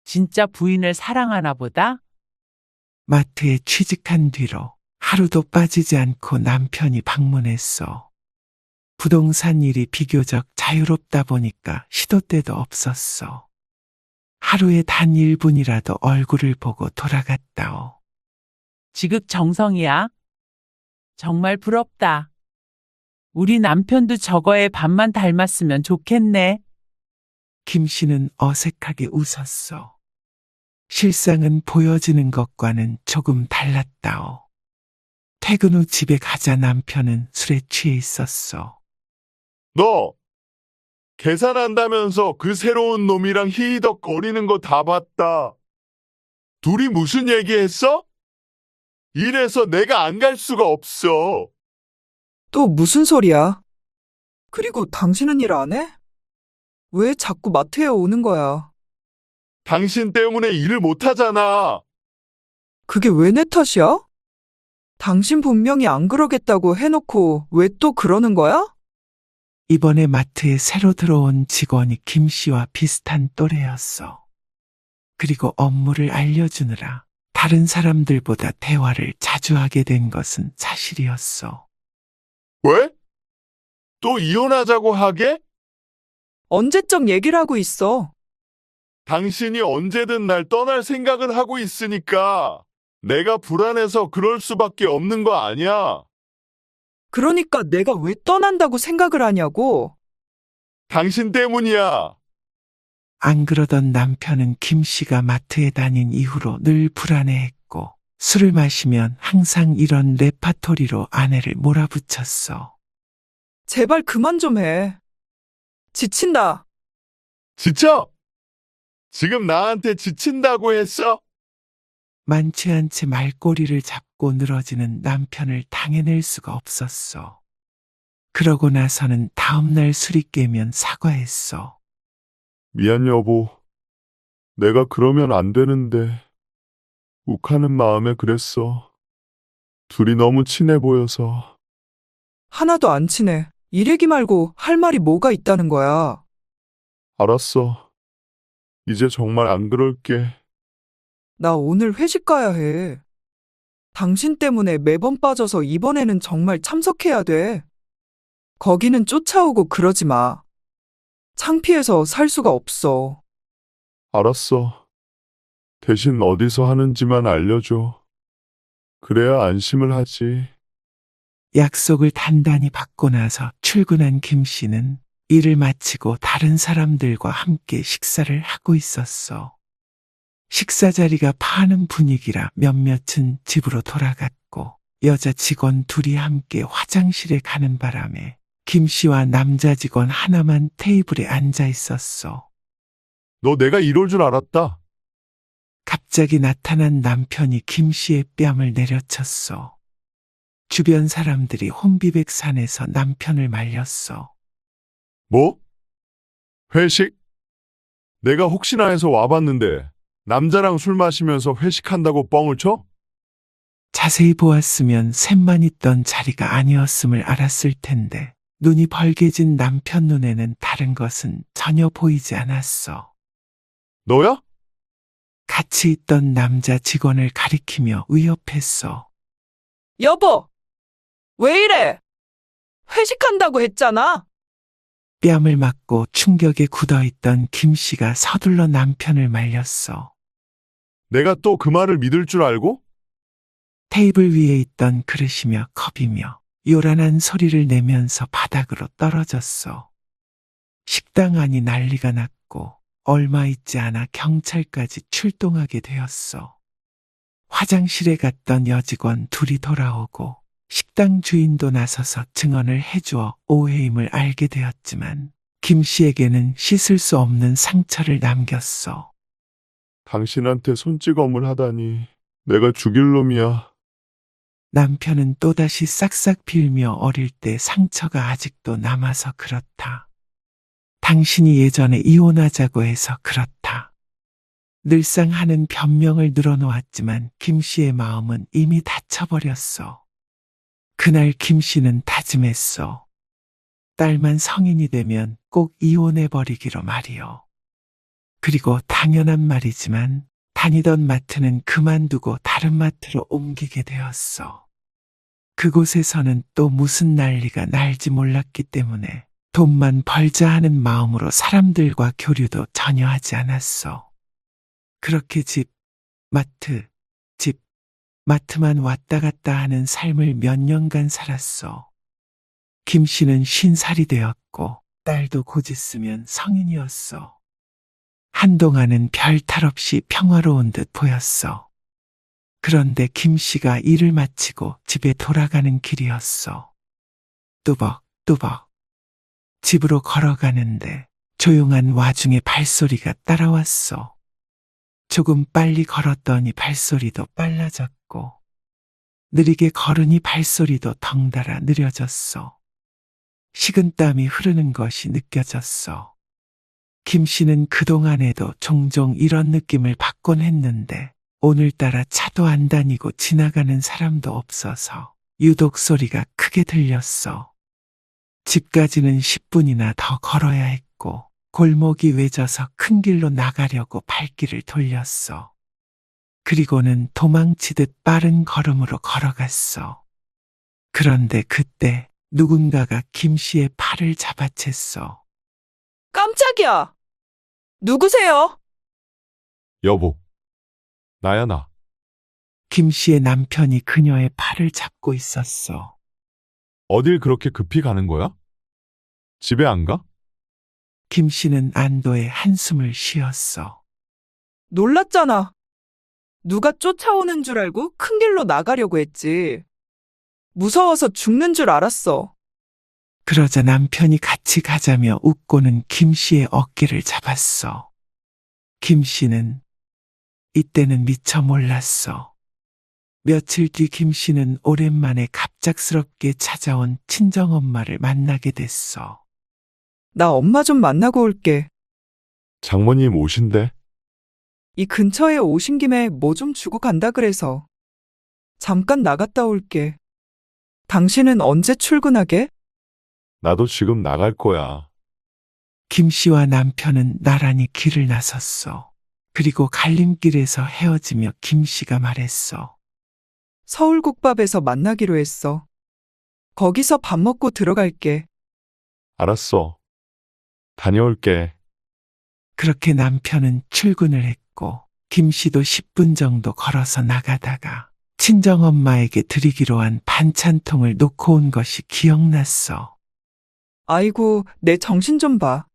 진짜 부인을 사랑하나 보다?
마트에 취직한 뒤로 하루도 빠지지 않고 남편이 방문했어. 부동산 일이 비교적 자유롭다 보니까 시도 때도 없었어. 하루에 단 1분이라도 얼굴을 보고 돌아갔다오.
지극정성이야. 정말 부럽다. 우리 남편도 저거에 반만 닮았으면 좋겠네.
김 씨는 어색하게 웃었어. 실상은 보여지는 것과는 조금 달랐다오. 퇴근 후 집에 가자 남편은 술에 취해 있었어.
너 계산한다면서 그 새로운 놈이랑 히히덕거리는 거 다 봤다. 둘이 무슨 얘기했어? 이래서 내가 안 갈 수가 없어.
또 무슨 소리야? 그리고 당신은 일 안 해? 왜 자꾸 마트에 오는 거야?
당신 때문에 일을 못 하잖아.
그게 왜 내 탓이야? 당신 분명히 안 그러겠다고 해놓고 왜 또 그러는 거야?
이번에 마트에 새로 들어온 직원이 김 씨와 비슷한 또래였어. 그리고 업무를 알려주느라 다른 사람들보다 대화를 자주 하게 된 것은 사실이었어.
왜? 또 이혼하자고 하게?
언제적 얘기를 하고 있어?
당신이 언제든 날 떠날 생각을 하고 있으니까 내가 불안해서 그럴 수밖에 없는 거 아니야.
그러니까 내가 왜 떠난다고 생각을 하냐고.
당신 때문이야.
안 그러던 남편은 김 씨가 마트에 다닌 이후로 늘 불안해했고 술을 마시면 항상 이런 레파토리로 아내를 몰아붙였어.
제발 그만 좀 해. 지친다.
지쳐! 지금 나한테 지친다고 했어?
만취한 채 말꼬리를 잡고 늘어지는 남편을 당해낼 수가 없었어. 그러고 나서는 다음날 술이 깨면 사과했어.
미안 여보. 내가 그러면 안 되는데. 욱하는 마음에 그랬어. 둘이 너무 친해 보여서.
하나도 안 친해. 일 얘기 말고 할 말이 뭐가 있다는 거야.
알았어. 이제 정말 안 그럴게.
나 오늘 회식 가야 해. 당신 때문에 매번 빠져서 이번에는 정말 참석해야 돼. 거기는 쫓아오고 그러지 마. 창피해서 살 수가 없어.
알았어. 대신 어디서 하는지만 알려줘. 그래야 안심을 하지.
약속을 단단히 받고 나서 출근한 김 씨는 일을 마치고 다른 사람들과 함께 식사를 하고 있었어. 식사 자리가 파는 분위기라 몇몇은 집으로 돌아갔고 여자 직원 둘이 함께 화장실에 가는 바람에 김 씨와 남자 직원 하나만 테이블에 앉아 있었어.
너 내가 이럴 줄 알았다.
갑자기 나타난 남편이 김 씨의 뺨을 내려쳤어. 주변 사람들이 혼비백산해서 남편을 말렸어.
뭐? 회식? 내가 혹시나 해서 와봤는데 남자랑 술 마시면서 회식한다고 뻥을 쳐?
자세히 보았으면 셋만 있던 자리가 아니었음을 알았을 텐데 눈이 벌게진 남편 눈에는 다른 것은 전혀 보이지 않았어.
너야?
같이 있던 남자 직원을 가리키며 위협했어.
여보! 왜 이래? 회식한다고 했잖아.
뺨을 맞고 충격에 굳어있던 김 씨가 서둘러 남편을 말렸어.
내가 또 그 말을 믿을 줄 알고?
테이블 위에 있던 그릇이며 컵이며 요란한 소리를 내면서 바닥으로 떨어졌어. 식당 안이 난리가 났고 얼마 있지 않아 경찰까지 출동하게 되었어. 화장실에 갔던 여직원 둘이 돌아오고 식당 주인도 나서서 증언을 해주어 오해임을 알게 되었지만 김 씨에게는 씻을 수 없는 상처를 남겼어.
당신한테 손찌검을 하다니 내가 죽일 놈이야.
남편은 또다시 싹싹 빌며 어릴 때 상처가 아직도 남아서 그렇다. 당신이 예전에 이혼하자고 해서 그렇다. 늘상 하는 변명을 늘어놓았지만 김 씨의 마음은 이미 다쳐버렸어. 그날 김 씨는 다짐했어. 딸만 성인이 되면 꼭 이혼해버리기로 말이요. 그리고 당연한 말이지만 다니던 마트는 그만두고 다른 마트로 옮기게 되었어. 그곳에서는 또 무슨 난리가 날지 몰랐기 때문에 돈만 벌자 하는 마음으로 사람들과 교류도 전혀 하지 않았어. 그렇게 집, 마트만 왔다 갔다 하는 삶을 몇 년간 살았어. 김 씨는 50살이 되었고 딸도 곧 있으면 성인이었어. 한동안은 별 탈 없이 평화로운 듯 보였어. 그런데 김 씨가 일을 마치고 집에 돌아가는 길이었어. 뚜벅뚜벅. 집으로 걸어가는데 조용한 와중에 발소리가 따라왔어. 조금 빨리 걸었더니 발소리도 빨라졌고 느리게 걸으니 발소리도 덩달아 느려졌어. 식은땀이 흐르는 것이 느껴졌어. 김 씨는 그동안에도 종종 이런 느낌을 받곤 했는데 오늘따라 차도 안 다니고 지나가는 사람도 없어서 유독 소리가 크게 들렸어. 집까지는 10분이나 더 걸어야 했고 골목이 외져서 큰 길로 나가려고 발길을 돌렸어. 그리고는 도망치듯 빠른 걸음으로 걸어갔어. 그런데 그때 누군가가 김 씨의 팔을 잡아챘어.
깜짝이야. 누구세요?
여보. 나야 나.
김 씨의 남편이 그녀의 팔을 잡고 있었어.
어딜 그렇게 급히 가는 거야? 집에 안 가?
김 씨는 안도의 한숨을 쉬었어.
놀랐잖아. 누가 쫓아오는 줄 알고 큰 길로 나가려고 했지. 무서워서 죽는 줄 알았어.
그러자 남편이 같이 가자며 웃고는 김 씨의 어깨를 잡았어. 김 씨는 이때는 미처 몰랐어. 며칠 뒤 김 씨는 오랜만에 갑작스럽게 찾아온 친정엄마를 만나게 됐어.
나 엄마 좀 만나고 올게.
장모님 오신대?
이 근처에 오신 김에 뭐 좀 주고 간다 그래서. 잠깐 나갔다 올게. 당신은 언제 출근하게?
나도 지금 나갈 거야.
김 씨와 남편은 나란히 길을 나섰어. 그리고 갈림길에서 헤어지며 김 씨가 말했어.
서울국밥에서 만나기로 했어. 거기서 밥 먹고 들어갈게.
알았어. 다녀올게.
그렇게 남편은 출근을 했고 김 씨도 10분 정도 걸어서 나가다가 친정엄마에게 드리기로 한 반찬통을 놓고 온 것이 기억났어.
아이고, 내 정신 좀 봐.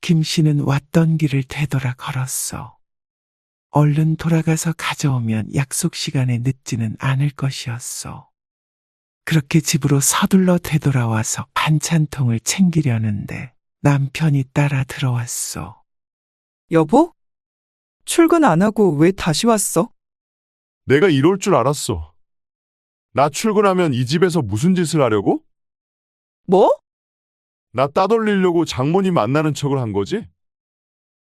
김 씨는 왔던 길을 되돌아 걸었어. 얼른 돌아가서 가져오면 약속 시간에 늦지는 않을 것이었어. 그렇게 집으로 서둘러 되돌아와서 반찬통을 챙기려는데 남편이 따라 들어왔어.
여보? 출근 안 하고 왜 다시 왔어?
내가 이럴 줄 알았어. 나 출근하면 이 집에서 무슨 짓을 하려고?
뭐?
나 따돌리려고 장모님 만나는 척을 한 거지?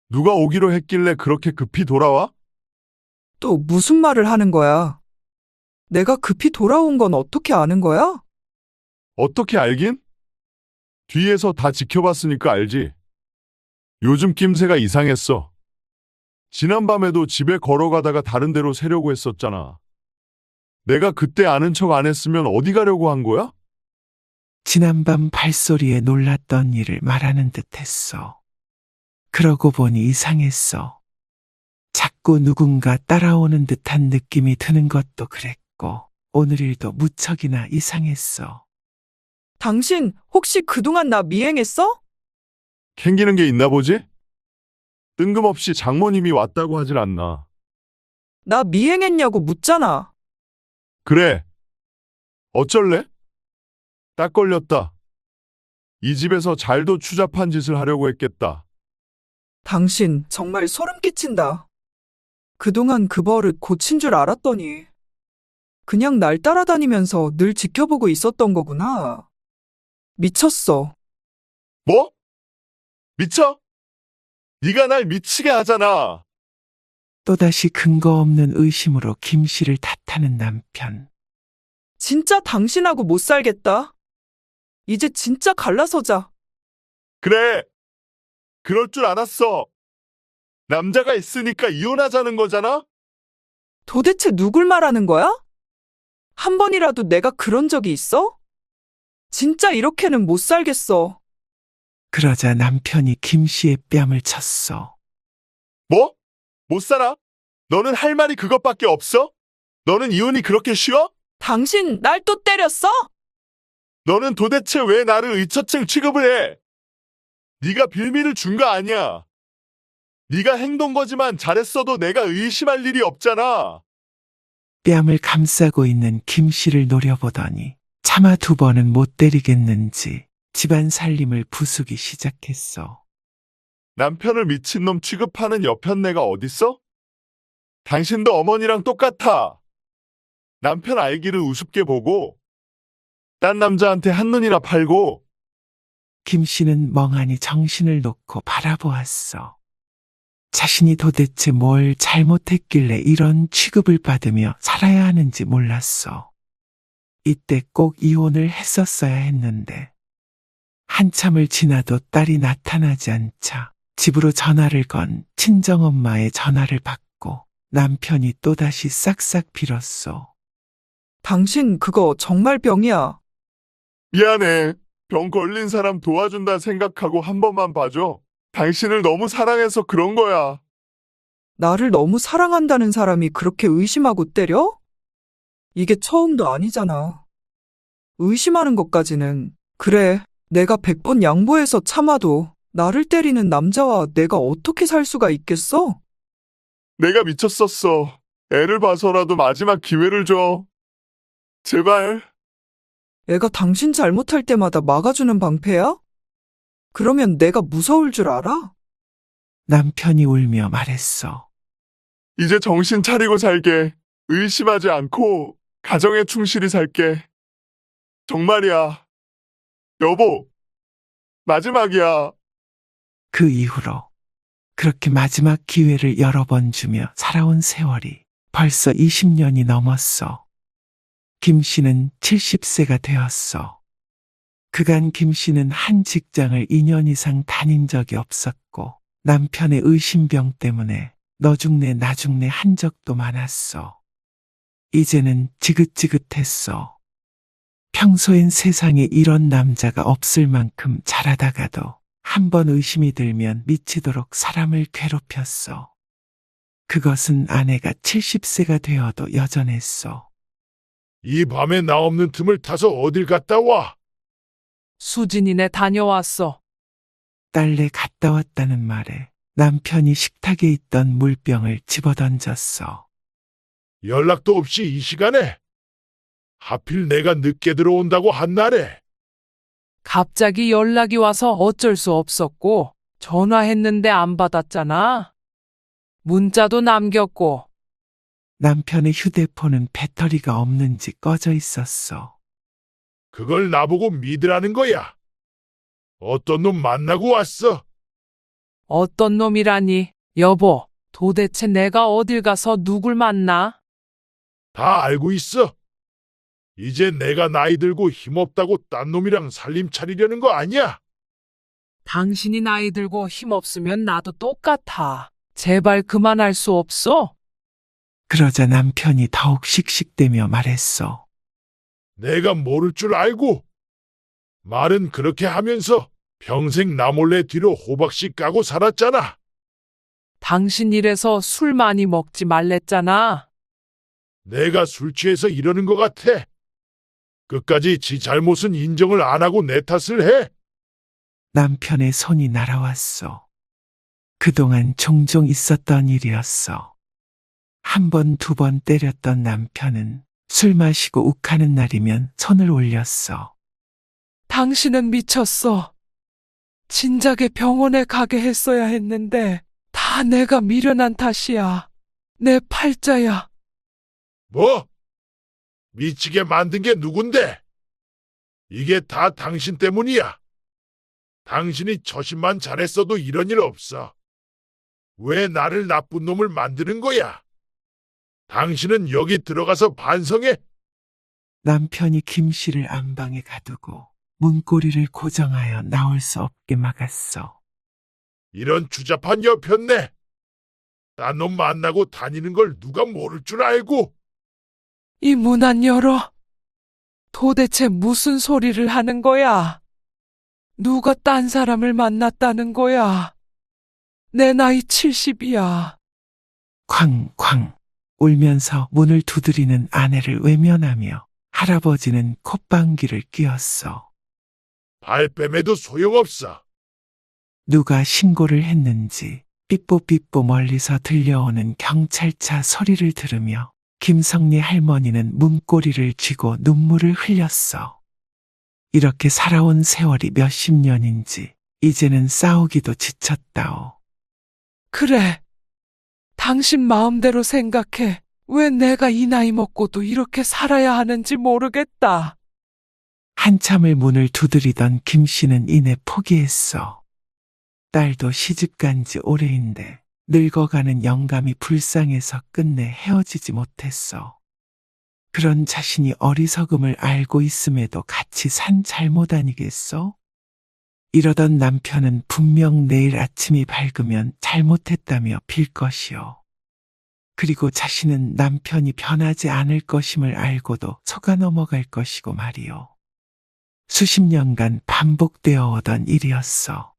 누가 오기로 했길래 그렇게 급히 돌아와?
또 무슨 말을 하는 거야? 내가 급히 돌아온 건 어떻게 아는 거야?
어떻게 알긴? 뒤에서 다 지켜봤으니까 알지. 요즘 낌새가 이상했어. 지난밤에도 집에 걸어가다가 다른 데로 새려고 했었잖아. 내가 그때 아는 척 안 했으면 어디 가려고 한 거야?
지난밤 발소리에 놀랐던 일을 말하는 듯 했어. 그러고 보니 이상했어. 자꾸 누군가 따라오는 듯한 느낌이 드는 것도 그랬고, 오늘 일도 무척이나 이상했어.
당신 혹시 그동안 나 미행했어?
캥기는 게 있나 보지? 뜬금없이 장모님이 왔다고 하질 않나.
나 미행했냐고 묻잖아.
그래. 어쩔래? 딱 걸렸다. 이 집에서 잘도 추잡한 짓을 하려고 했겠다.
당신 정말 소름 끼친다. 그동안 그 버릇 고친 줄 알았더니 그냥 날 따라다니면서 늘 지켜보고 있었던 거구나. 미쳤어.
뭐? 미쳐? 네가 날 미치게 하잖아.
또다시 근거 없는 의심으로 김 씨를 탓하는 남편.
진짜 당신하고 못 살겠다. 이제 진짜 갈라서자.
그래. 그럴 줄 알았어. 남자가 있으니까 이혼하자는 거잖아?
도대체 누굴 말하는 거야? 한 번이라도 내가 그런 적이 있어? 진짜 이렇게는 못 살겠어.
그러자 남편이 김 씨의 뺨을 쳤어.
뭐? 못 살아? 너는 할 말이 그것밖에 없어? 너는 이혼이 그렇게 쉬워?
당신 날 또 때렸어?
너는 도대체 왜 나를 의처증 취급을 해? 네가 빌미를 준 거 아니야. 네가 행동 거지만 잘했어도 내가 의심할 일이 없잖아.
뺨을 감싸고 있는 김 씨를 노려보더니 차마 두 번은 못 때리겠는지 집안 살림을 부수기 시작했어.
남편을 미친놈 취급하는 여편네가 어딨어? 당신도 어머니랑 똑같아. 남편 알기를 우습게 보고 딴 남자한테 한눈이나 팔고.
김 씨는 멍하니 정신을 놓고 바라보았어. 자신이 도대체 뭘 잘못했길래 이런 취급을 받으며 살아야 하는지 몰랐어. 이때 꼭 이혼을 했었어야 했는데 한참을 지나도 딸이 나타나지 않자 집으로 전화를 건 친정엄마의 전화를 받고 남편이 또다시 싹싹 빌었어.
당신 그거 정말 병이야.
미안해. 병 걸린 사람 도와준다 생각하고 한 번만 봐줘. 당신을 너무 사랑해서 그런 거야.
나를 너무 사랑한다는 사람이 그렇게 의심하고 때려? 이게 처음도 아니잖아. 의심하는 것까지는. 그래, 내가 100번 양보해서 참아도 나를 때리는 남자와 내가 어떻게 살 수가 있겠어?
내가 미쳤었어. 애를 봐서라도 마지막 기회를 줘. 제발.
애가 당신 잘못할 때마다 막아주는 방패야? 그러면 내가 무서울 줄 알아?
남편이 울며 말했어.
이제 정신 차리고 살게. 의심하지 않고 가정에 충실히 살게. 정말이야. 여보, 마지막이야.
그 이후로 그렇게 마지막 기회를 여러 번 주며 살아온 세월이 벌써 20년이 넘었어. 김 씨는 70세가 되었어. 그간 김 씨는 한 직장을 2년 이상 다닌 적이 없었고 남편의 의심병 때문에 너 죽네 나 죽네 한 적도 많았어. 이제는 지긋지긋했어. 평소엔 세상에 이런 남자가 없을 만큼 잘하다가도 한 번 의심이 들면 미치도록 사람을 괴롭혔어. 그것은 아내가 70세가 되어도 여전했어.
이 밤에 나 없는 틈을 타서 어딜 갔다 와?
수진이네 다녀왔어.
딸내 갔다 왔다는 말에 남편이 식탁에 있던 물병을 집어던졌어.
연락도 없이 이 시간에? 하필 내가 늦게 들어온다고 한 날에?
갑자기 연락이 와서 어쩔 수 없었고 전화했는데 안 받았잖아. 문자도 남겼고.
남편의 휴대폰은 배터리가 없는지 꺼져 있었어.
그걸 나보고 믿으라는 거야. 어떤 놈 만나고 왔어?
어떤 놈이라니. 여보, 도대체 내가 어딜 가서 누굴 만나?
다 알고 있어. 이제 내가 나이 들고 힘없다고 딴 놈이랑 살림 차리려는 거 아니야?
당신이 나이 들고 힘없으면 나도 똑같아. 제발 그만할 수 없어?
그러자 남편이 더욱 씩씩대며 말했어.
내가 모를 줄 알고. 말은 그렇게 하면서 평생 나 몰래 뒤로 호박씨 까고 살았잖아.
당신 이래서 술 많이 먹지 말랬잖아.
내가 술 취해서 이러는 것 같아. 끝까지 지 잘못은 인정을 안 하고 내 탓을 해.
남편의 손이 날아왔어. 그동안 종종 있었던 일이었어. 한 번, 두 번 때렸던 남편은 술 마시고 욱하는 날이면 손을 올렸어.
당신은 미쳤어. 진작에 병원에 가게 했어야 했는데 다 내가 미련한 탓이야. 내 팔자야.
뭐? 미치게 만든 게 누군데? 이게 다 당신 때문이야. 당신이 처신만 잘했어도 이런 일 없어. 왜 나를 나쁜 놈을 만드는 거야? 당신은 여기 들어가서 반성해.
남편이 김 씨를 안방에 가두고 문고리를 고정하여 나올 수 없게 막았어.
이런 추잡한 여편네. 딴 놈 만나고 다니는 걸 누가 모를 줄 알고.
이 문 안 열어. 도대체 무슨 소리를 하는 거야? 누가 딴 사람을 만났다는 거야? 내 나이 70이야.
쾅쾅 울면서 문을 두드리는 아내를 외면하며 할아버지는 콧방귀를 뀌었어.
발뺌에도 소용없어.
누가 신고를 했는지 삐뽀삐뽀 멀리서 들려오는 경찰차 소리를 들으며 김성리 할머니는 문고리를 쥐고 눈물을 흘렸어. 이렇게 살아온 세월이 몇십 년인지 이제는 싸우기도 지쳤다오.
그래. 당신 마음대로 생각해. 왜 내가 이 나이 먹고도 이렇게 살아야 하는지 모르겠다.
한참을 문을 두드리던 김 씨는 이내 포기했어. 딸도 시집간 지 오래인데 늙어가는 영감이 불쌍해서 끝내 헤어지지 못했어. 그런 자신이 어리석음을 알고 있음에도 같이 산 잘못 아니겠어? 이러던 남편은 분명 내일 아침이 밝으면 잘못했다며 빌 것이요. 그리고 자신은 남편이 변하지 않을 것임을 알고도 속아 넘어갈 것이고 말이요. 수십 년간 반복되어 오던 일이었어.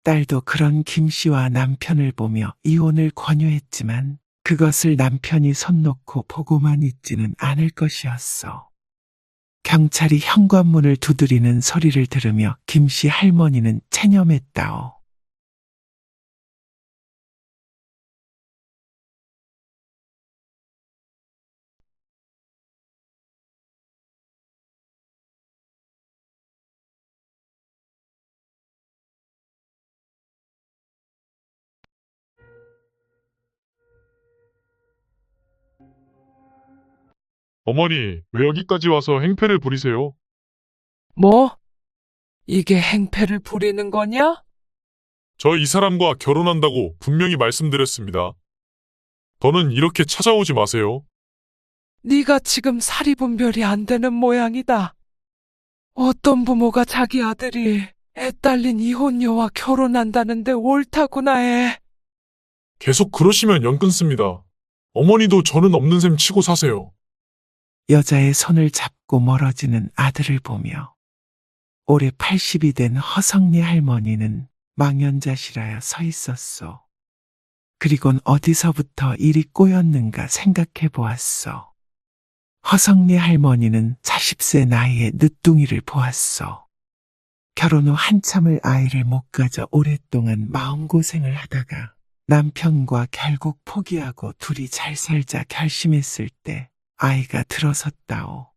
딸도 그런 김 씨와 남편을 보며 이혼을 권유했지만 그것을 남편이 손 놓고 보고만 있지는 않을 것이었어. 경찰이 현관문을 두드리는 소리를 들으며 김씨 할머니는 체념했다오.
어머니, 왜 여기까지 와서 행패를 부리세요?
뭐? 이게 행패를 부리는 거냐?
저 이 사람과 결혼한다고 분명히 말씀드렸습니다. 더는 이렇게 찾아오지 마세요.
네가 지금 사리분별이 안 되는 모양이다. 어떤 부모가 자기 아들이 애 딸린 이혼녀와 결혼한다는데 옳다구나 해.
계속 그러시면 연 끊습니다. 어머니도 저는 없는 셈 치고 사세요.
여자의 손을 잡고 멀어지는 아들을 보며 올해 80이 된 허성리 할머니는 망연자실하여 서 있었소. 그리곤 어디서부터 일이 꼬였는가 생각해 보았소. 허성리 할머니는 40세 나이에 늦둥이를 보았소. 결혼 후 한참을 아이를 못 가져 오랫동안 마음고생을 하다가 남편과 결국 포기하고 둘이 잘 살자 결심했을 때 아이가 들어섰다오.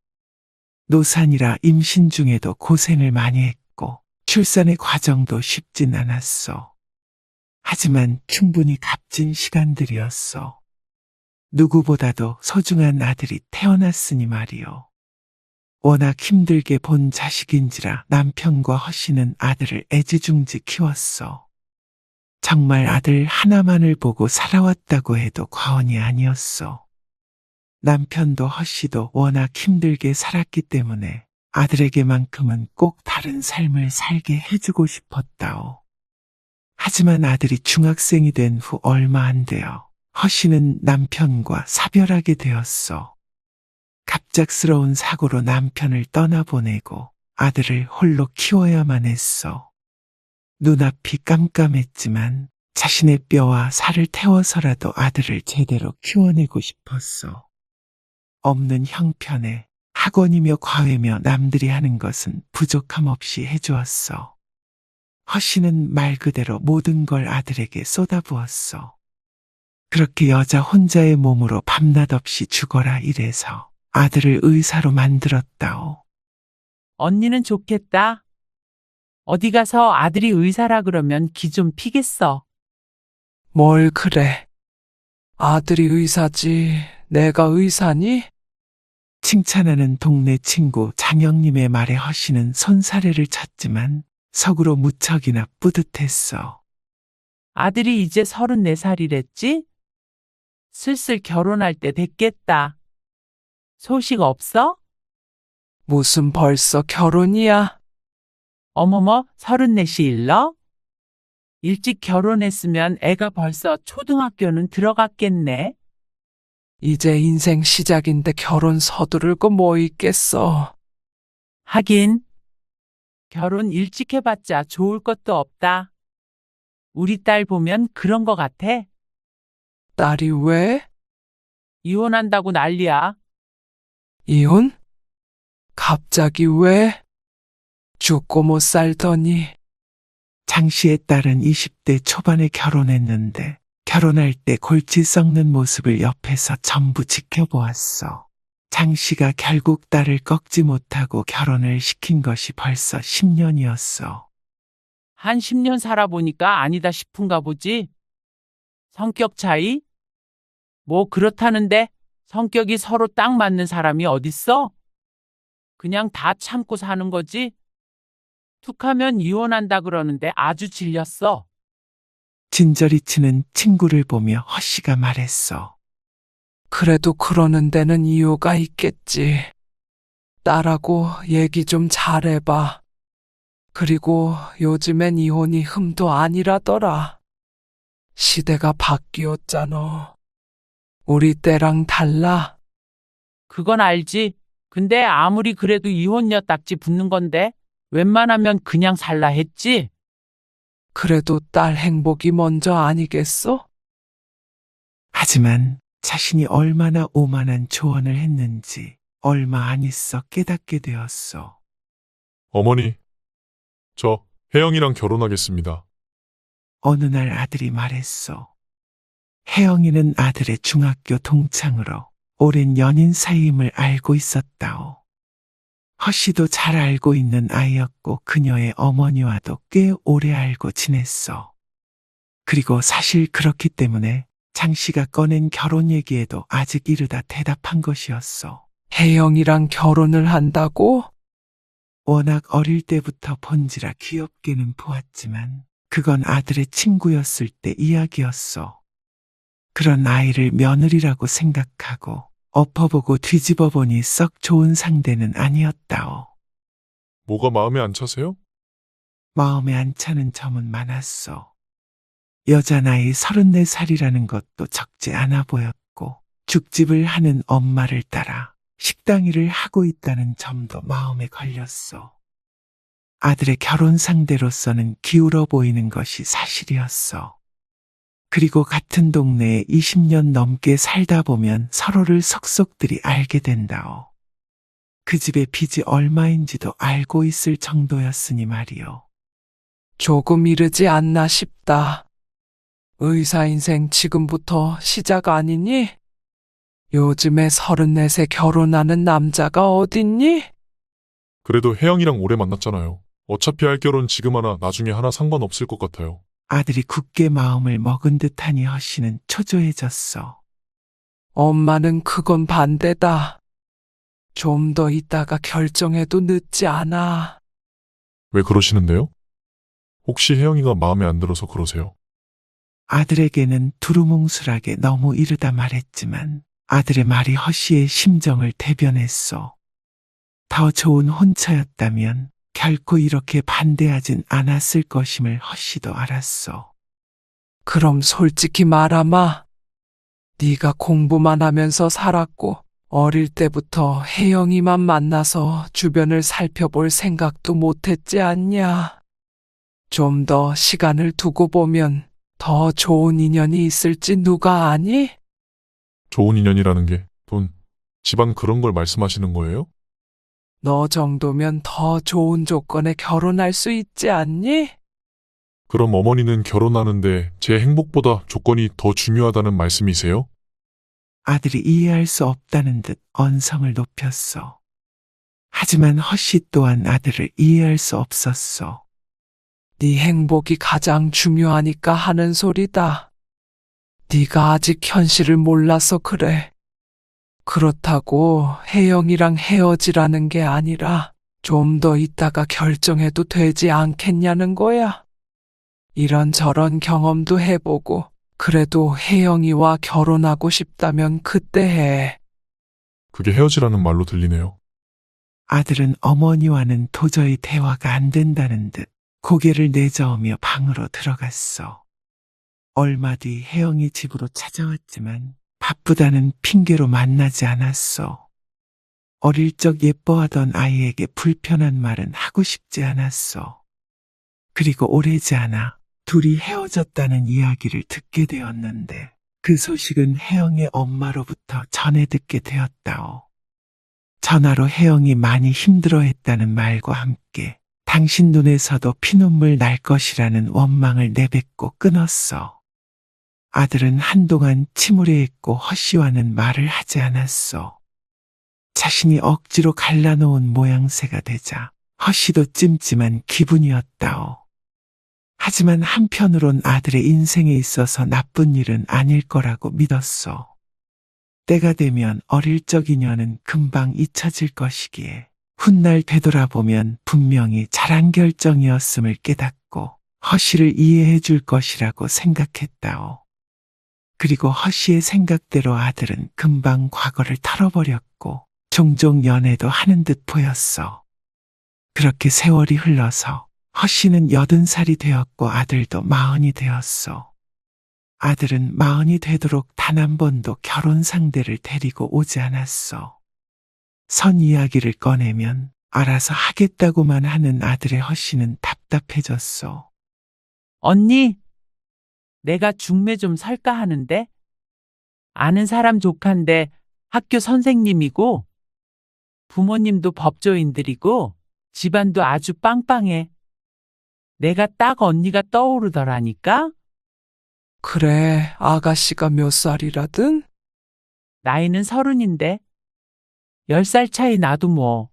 노산이라 임신 중에도 고생을 많이 했고 출산의 과정도 쉽진 않았소. 하지만 충분히 값진 시간들이었소. 누구보다도 소중한 아들이 태어났으니 말이오. 워낙 힘들게 본 자식인지라 남편과 허씨는 아들을 애지중지 키웠소. 정말 아들 하나만을 보고 살아왔다고 해도 과언이 아니었소. 남편도 허씨도 워낙 힘들게 살았기 때문에 아들에게만큼은 꼭 다른 삶을 살게 해주고 싶었다오. 하지만 아들이 중학생이 된 후 얼마 안 되어 허씨는 남편과 사별하게 되었소. 갑작스러운 사고로 남편을 떠나보내고 아들을 홀로 키워야만 했소. 눈앞이 깜깜했지만 자신의 뼈와 살을 태워서라도 아들을 제대로 키워내고 싶었소. 없는 형편에 학원이며 과외며 남들이 하는 것은 부족함 없이 해주었소. 허씨는 말 그대로 모든 걸 아들에게 쏟아부었소. 그렇게 여자 혼자의 몸으로 밤낮 없이 죽어라 이래서 아들을 의사로 만들었다오.
언니는 좋겠다. 어디 가서 아들이 의사라 그러면 기 좀 피겠어.
뭘 그래. 아들이 의사지 내가 의사니?
칭찬하는 동네 친구 장영님의 말에 허씨는 손사래를 쳤지만 속으로 무척이나 뿌듯했어.
아들이 이제 34살이랬지? 슬슬 결혼할 때 됐겠다. 소식 없어?
무슨 벌써 결혼이야?
어머머, 34시 일러? 일찍 결혼했으면 애가 벌써 초등학교는 들어갔겠네.
이제 인생 시작인데 결혼 서두를 거 뭐 있겠어.
하긴, 결혼 일찍 해봤자 좋을 것도 없다. 우리 딸 보면 그런 거 같아.
딸이 왜?
이혼한다고 난리야.
이혼? 갑자기 왜? 죽고 못 살더니.
장 씨의 딸은 20대 초반에 결혼했는데 결혼할 때 골치 썩는 모습을 옆에서 전부 지켜보았어. 장 씨가 결국 딸을 꺾지 못하고 결혼을 시킨 것이 벌써 10년이었어.
한 10년 살아보니까 아니다 싶은가 보지. 성격 차이? 뭐 그렇다는데 성격이 서로 딱 맞는 사람이 어딨어? 그냥 다 참고 사는 거지. 툭하면 이혼한다 그러는데 아주 질렸어.
진저리 치는 친구를 보며 허씨가 말했어.
그래도 그러는 데는 이유가 있겠지. 딸하고 얘기 좀 잘해봐. 그리고 요즘엔 이혼이 흠도 아니라더라. 시대가 바뀌었잖아. 우리 때랑 달라.
그건 알지. 근데 아무리 그래도 이혼녀 딱지 붙는 건데 웬만하면 그냥 살라 했지.
그래도 딸 행복이 먼저 아니겠어?
하지만 자신이 얼마나 오만한 조언을 했는지 얼마 안 있어 깨닫게 되었소.
어머니, 저 혜영이랑 결혼하겠습니다.
어느 날 아들이 말했소. 혜영이는 아들의 중학교 동창으로 오랜 연인 사이임을 알고 있었다오. 허씨도 잘 알고 있는 아이였고 그녀의 어머니와도 꽤 오래 알고 지냈어. 그리고 사실 그렇기 때문에 장 씨가 꺼낸 결혼 얘기에도 아직 이르다 대답한 것이었어.
혜영이랑 결혼을 한다고?
워낙 어릴 때부터 본지라 귀엽게는 보았지만 그건 아들의 친구였을 때 이야기였어. 그런 아이를 며느리라고 생각하고 엎어보고 뒤집어 보니 썩 좋은 상대는 아니었다오.
뭐가 마음에 안 차세요?
마음에 안 차는 점은 많았어. 여자 나이 34살이라는 것도 적지 않아 보였고 죽집을 하는 엄마를 따라 식당 일을 하고 있다는 점도 마음에 걸렸어. 아들의 결혼 상대로서는 기울어 보이는 것이 사실이었어. 그리고 같은 동네에 20년 넘게 살다 보면 서로를 속속들이 알게 된다오. 그 집의 빚이 얼마인지도 알고 있을 정도였으니 말이오.
조금 이르지 않나 싶다. 의사 인생 지금부터 시작 아니니? 요즘에 34세 결혼하는 남자가 어딨니?
그래도 혜영이랑 오래 만났잖아요. 어차피 할 결혼 지금 하나 나중에 하나 상관없을 것 같아요.
아들이 굳게 마음을 먹은 듯하니 허씨는 초조해졌어.
엄마는 그건 반대다. 좀 더 있다가 결정해도 늦지 않아.
왜 그러시는데요? 혹시 혜영이가 마음에 안 들어서 그러세요?
아들에게는 두루뭉술하게 너무 이르다 말했지만 아들의 말이 허씨의 심정을 대변했어. 더 좋은 혼처였다면 결코 이렇게 반대하진 않았을 것임을 허씨도 알았어.
그럼 솔직히 말하마. 네가 공부만 하면서 살았고 어릴 때부터 혜영이만 만나서 주변을 살펴볼 생각도 못했지 않냐. 좀 더 시간을 두고 보면 더 좋은 인연이 있을지 누가 아니?
좋은 인연이라는 게 돈, 집안 그런 걸 말씀하시는 거예요?
너 정도면 더 좋은 조건에 결혼할 수 있지 않니?
그럼 어머니는 결혼하는데 제 행복보다 조건이 더 중요하다는 말씀이세요?
아들이 이해할 수 없다는 듯 언성을 높였어. 하지만 허씨 또한 아들을 이해할 수 없었어.
네 행복이 가장 중요하니까 하는 소리다. 네가 아직 현실을 몰라서 그래. 그렇다고 혜영이랑 헤어지라는 게 아니라 좀 더 있다가 결정해도 되지 않겠냐는 거야. 이런저런 경험도 해보고 그래도 혜영이와 결혼하고 싶다면 그때 해.
그게 헤어지라는 말로 들리네요.
아들은 어머니와는 도저히 대화가 안 된다는 듯 고개를 내저으며 방으로 들어갔어. 얼마 뒤 혜영이 집으로 찾아왔지만 바쁘다는 핑계로 만나지 않았어. 어릴 적 예뻐하던 아이에게 불편한 말은 하고 싶지 않았어. 그리고 오래지 않아 둘이 헤어졌다는 이야기를 듣게 되었는데 그 소식은 혜영의 엄마로부터 전해 듣게 되었다오. 전화로 혜영이 많이 힘들어했다는 말과 함께 당신 눈에서도 피눈물 날 것이라는 원망을 내뱉고 끊었어. 아들은 한동안 침울해했고 허씨와는 말을 하지 않았어. 자신이 억지로 갈라놓은 모양새가 되자 허씨도 찜찜한 기분이었다오. 하지만 한편으론 아들의 인생에 있어서 나쁜 일은 아닐 거라고 믿었어. 때가 되면 어릴 적 인연은 금방 잊혀질 것이기에 훗날 되돌아보면 분명히 잘한 결정이었음을 깨닫고 허씨를 이해해 줄 것이라고 생각했다오. 그리고 허씨의 생각대로 아들은 금방 과거를 털어버렸고 종종 연애도 하는 듯 보였어. 그렇게 세월이 흘러서 허씨는 80살이 되었고 아들도 40이 되었어. 아들은 40이 되도록 단 한 번도 결혼 상대를 데리고 오지 않았어. 선 이야기를 꺼내면 알아서 하겠다고만 하는 아들의 허씨는 답답해졌어.
언니, 내가 중매 좀 살까 하는데? 아는 사람 조카인데 학교 선생님이고 부모님도 법조인들이고 집안도 아주 빵빵해. 내가 딱 언니가 떠오르더라니까?
그래, 아가씨가 몇 살이라든?
나이는 30인데 10살 차이 나도 뭐.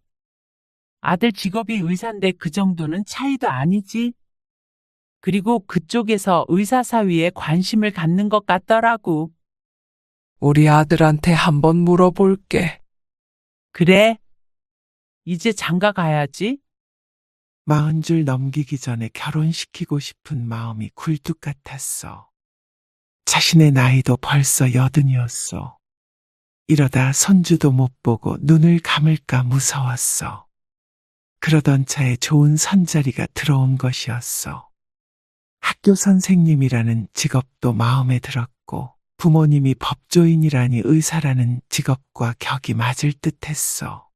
아들 직업이 의사인데 그 정도는 차이도 아니지. 그리고 그쪽에서 의사 사위에 관심을 갖는 것 같더라고.
우리 아들한테 한번 물어볼게.
그래. 이제 장가 가야지.
40줄 넘기기 전에 결혼시키고 싶은 마음이 굴뚝 같았어. 자신의 나이도 벌써 80이었어. 이러다 손주도 못 보고 눈을 감을까 무서웠어. 그러던 차에 좋은 선자리가 들어온 것이었어. 학교 선생님이라는 직업도 마음에 들었고 부모님이 법조인이라니 의사라는 직업과 격이 맞을 듯했어.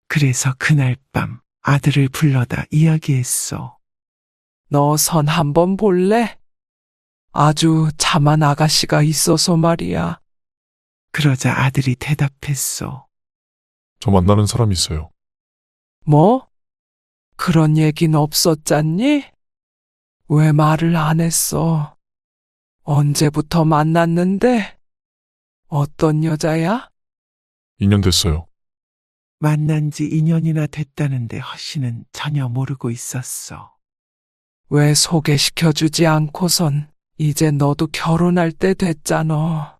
그래서 그날 밤 아들을 불러다 이야기했어.
너 선 한번 볼래? 아주 참한 아가씨가 있어서 말이야.
그러자 아들이 대답했어.
저 만나는 사람이 있어요.
뭐? 그런 얘긴 없었잖니? 왜 말을 안 했어? 언제부터 만났는데? 어떤 여자야?
2년 됐어요.
만난 지 2년이나 됐다는데 허씨는 전혀 모르고 있었어.
왜 소개시켜주지 않고선 이제 너도 결혼할 때 됐잖아.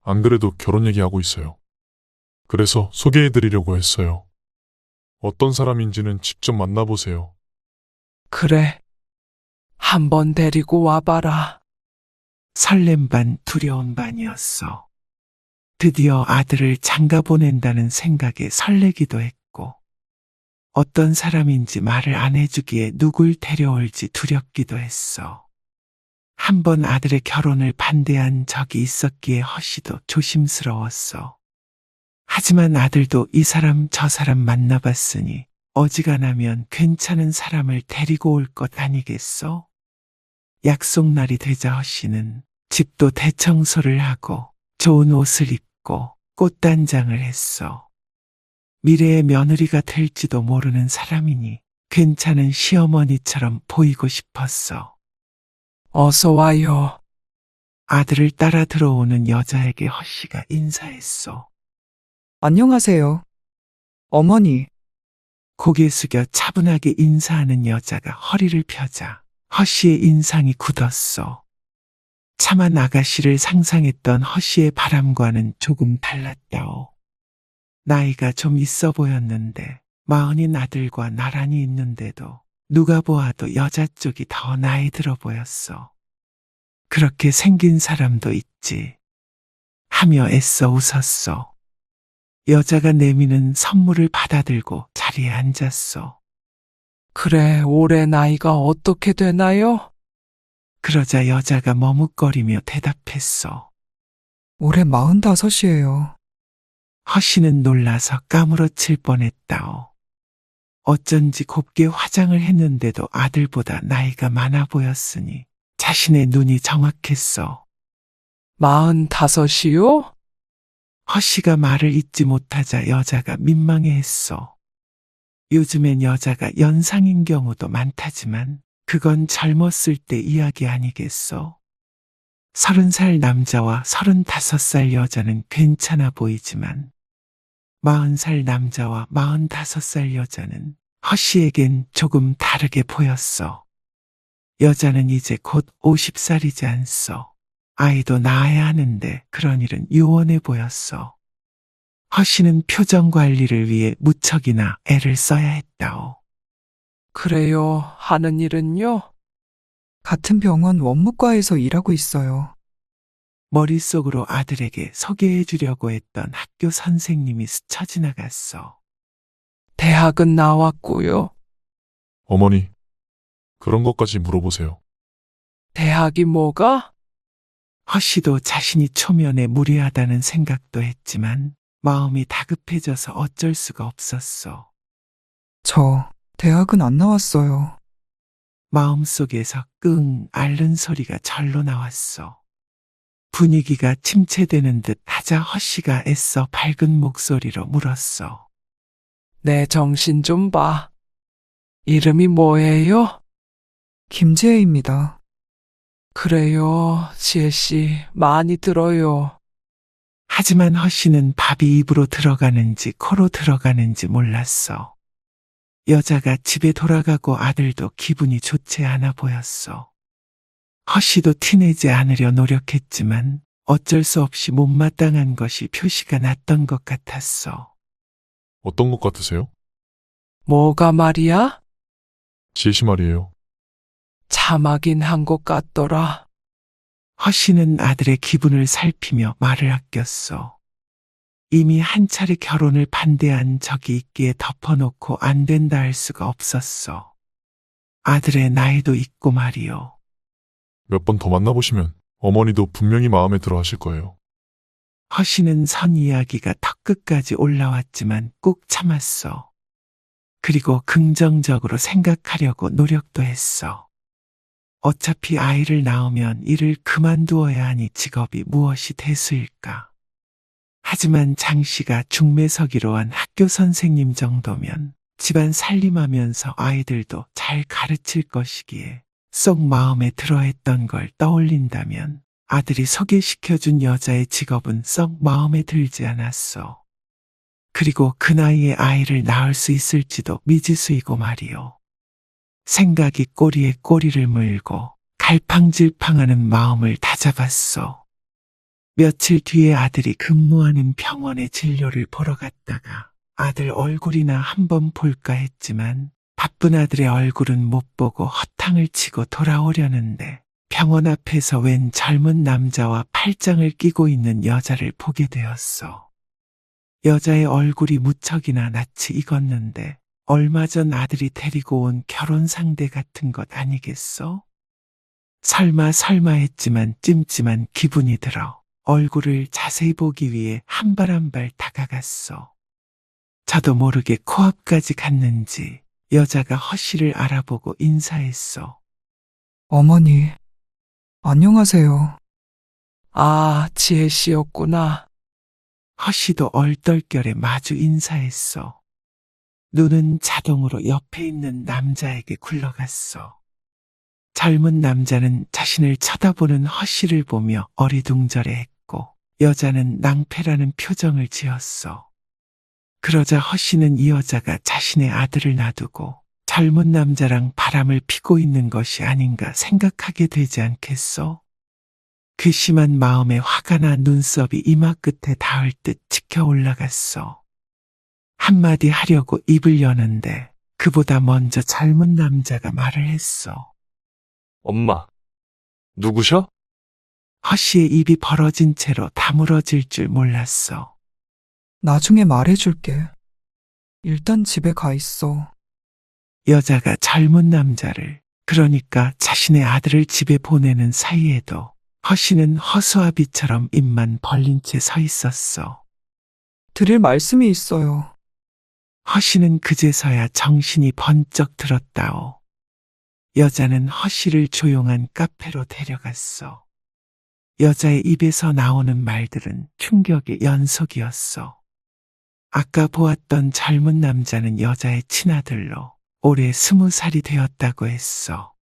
안 그래도 결혼 얘기하고 있어요. 그래서 소개해드리려고 했어요. 어떤 사람인지는 직접 만나보세요.
그래. 한번 데리고 와봐라.
설렘 반 두려움 반이었어. 드디어 아들을 장가 보낸다는 생각에 설레기도 했고 어떤 사람인지 말을 안 해주기에 누굴 데려올지 두렵기도 했어. 한 번 아들의 결혼을 반대한 적이 있었기에 허씨도 조심스러웠어. 하지만 아들도 이 사람 저 사람 만나봤으니 어지간하면 괜찮은 사람을 데리고 올 것 아니겠어? 약속날이 되자 허씨는 집도 대청소를 하고 좋은 옷을 입고 꽃단장을 했어. 미래의 며느리가 될지도 모르는 사람이니 괜찮은 시어머니처럼 보이고 싶었어.
어서 와요.
아들을 따라 들어오는 여자에게 허씨가 인사했어.
안녕하세요. 어머니,
고개 숙여 차분하게 인사하는 여자가 허리를 펴자 허씨의 인상이 굳었어. 참한 아가씨를 상상했던 허씨의 바람과는 조금 달랐다오. 나이가 좀 있어 보였는데 40인 아들과 나란히 있는데도 누가 보아도 여자 쪽이 더 나이 들어 보였어. 그렇게 생긴 사람도 있지. 하며 애써 웃었어. 여자가 내미는 선물을 받아들고 자리에 앉았어.
그래, 올해 나이가 어떻게 되나요?
그러자 여자가 머뭇거리며 대답했어.
올해 45이에요.
허씨는 놀라서 까무러칠 뻔했다오. 어쩐지 곱게 화장을 했는데도 아들보다 나이가 많아 보였으니 자신의 눈이 정확했어.
45이요?
허씨가 말을 잇지 못하자 여자가 민망해했어. 요즘엔 여자가 연상인 경우도 많다지만 그건 젊었을 때 이야기 아니겠어? 30살 남자와 35살 여자는 괜찮아 보이지만 40살 남자와 45살 여자는 허씨에겐 조금 다르게 보였어. 여자는 이제 곧 50살이지 않소. 아이도 낳아야 하는데 그런 일은 요원해 보였어. 허씨는 표정 관리를 위해 무척이나 애를 써야 했다오.
그래요. 하는 일은요?
같은 병원 원무과에서 일하고 있어요.
머릿속으로 아들에게 소개해 주려고 했던 학교 선생님이 스쳐 지나갔어.
대학은 나왔고요.
어머니, 그런 것까지 물어보세요.
대학이 뭐가?
허씨도 자신이 초면에 무례하다는 생각도 했지만 마음이 다급해져서 어쩔 수가 없었어.
저 대학은 안 나왔어요.
마음속에서 끙 앓는 소리가 절로 나왔어. 분위기가 침체되는 듯 하자 허씨가 애써 밝은 목소리로 물었어.
내 정신 좀 봐. 이름이 뭐예요?
김지혜입니다.
그래요, 지혜씨, 많이 들어요.
하지만 허씨는 밥이 입으로 들어가는지 코로 들어가는지 몰랐어. 여자가 집에 돌아가고 아들도 기분이 좋지 않아 보였어. 허씨도 티내지 않으려 노력했지만 어쩔 수 없이 못마땅한 것이 표시가 났던 것 같았어.
어떤 것 같으세요?
뭐가 말이야?
지혜씨 말이에요.
참하긴 한 것 같더라.
허씨는 아들의 기분을 살피며 말을 아꼈어. 이미 한 차례 결혼을 반대한 적이 있기에 덮어놓고 안 된다 할 수가 없었어. 아들의 나이도 있고 말이요.
몇 번 더 만나보시면 어머니도 분명히 마음에 들어 하실 거예요.
허씨는 선 이야기가 턱끝까지 올라왔지만 꾹 참았어. 그리고 긍정적으로 생각하려고 노력도 했어. 어차피 아이를 낳으면 일을 그만두어야 하니 직업이 무엇이 대수일까. 하지만 장 씨가 중매서기로 한 학교 선생님 정도면 집안 살림하면서 아이들도 잘 가르칠 것이기에 쏙 마음에 들어했던 걸 떠올린다면 아들이 소개시켜준 여자의 직업은 썩 마음에 들지 않았어. 그리고 그 나이에 아이를 낳을 수 있을지도 미지수이고 말이요. 생각이 꼬리에 꼬리를 물고 갈팡질팡하는 마음을 다잡았어. 며칠 뒤에 아들이 근무하는 병원에 진료를 보러 갔다가 아들 얼굴이나 한번 볼까 했지만 바쁜 아들의 얼굴은 못 보고 허탕을 치고 돌아오려는데 병원 앞에서 웬 젊은 남자와 팔짱을 끼고 있는 여자를 보게 되었어. 여자의 얼굴이 무척이나 낯이 익었는데 얼마 전 아들이 데리고 온 결혼 상대 같은 것 아니겠어? 설마 했지만 찜찜한 기분이 들어 얼굴을 자세히 보기 위해 한 발 한 발 다가갔어. 저도 모르게 코앞까지 갔는지 여자가 허씨를 알아보고 인사했어.
어머니, 안녕하세요.
아, 지혜씨였구나.
허씨도 얼떨결에 마주 인사했어. 눈은 자동으로 옆에 있는 남자에게 굴러갔어. 젊은 남자는 자신을 쳐다보는 허씨를 보며 어리둥절해했고 여자는 낭패라는 표정을 지었어. 그러자 허씨는 이 여자가 자신의 아들을 놔두고 젊은 남자랑 바람을 피고 있는 것이 아닌가 생각하게 되지 않겠어? 그 심한 마음에 화가 나 눈썹이 이마 끝에 닿을 듯 치켜 올라갔어. 한마디 하려고 입을 여는데 그보다 먼저 젊은 남자가 말을 했어.
엄마, 누구셔?
허씨의 입이 벌어진 채로 다물어질 줄 몰랐어.
나중에 말해줄게. 일단 집에 가 있어.
여자가 젊은 남자를, 그러니까 자신의 아들을 집에 보내는 사이에도 허씨는 허수아비처럼 입만 벌린 채 서 있었어.
드릴 말씀이 있어요.
허씨는 그제서야 정신이 번쩍 들었다오. 여자는 허씨를 조용한 카페로 데려갔어. 여자의 입에서 나오는 말들은 충격의 연속이었어. 아까 보았던 젊은 남자는 여자의 친아들로 올해 20살이 되었다고 했어.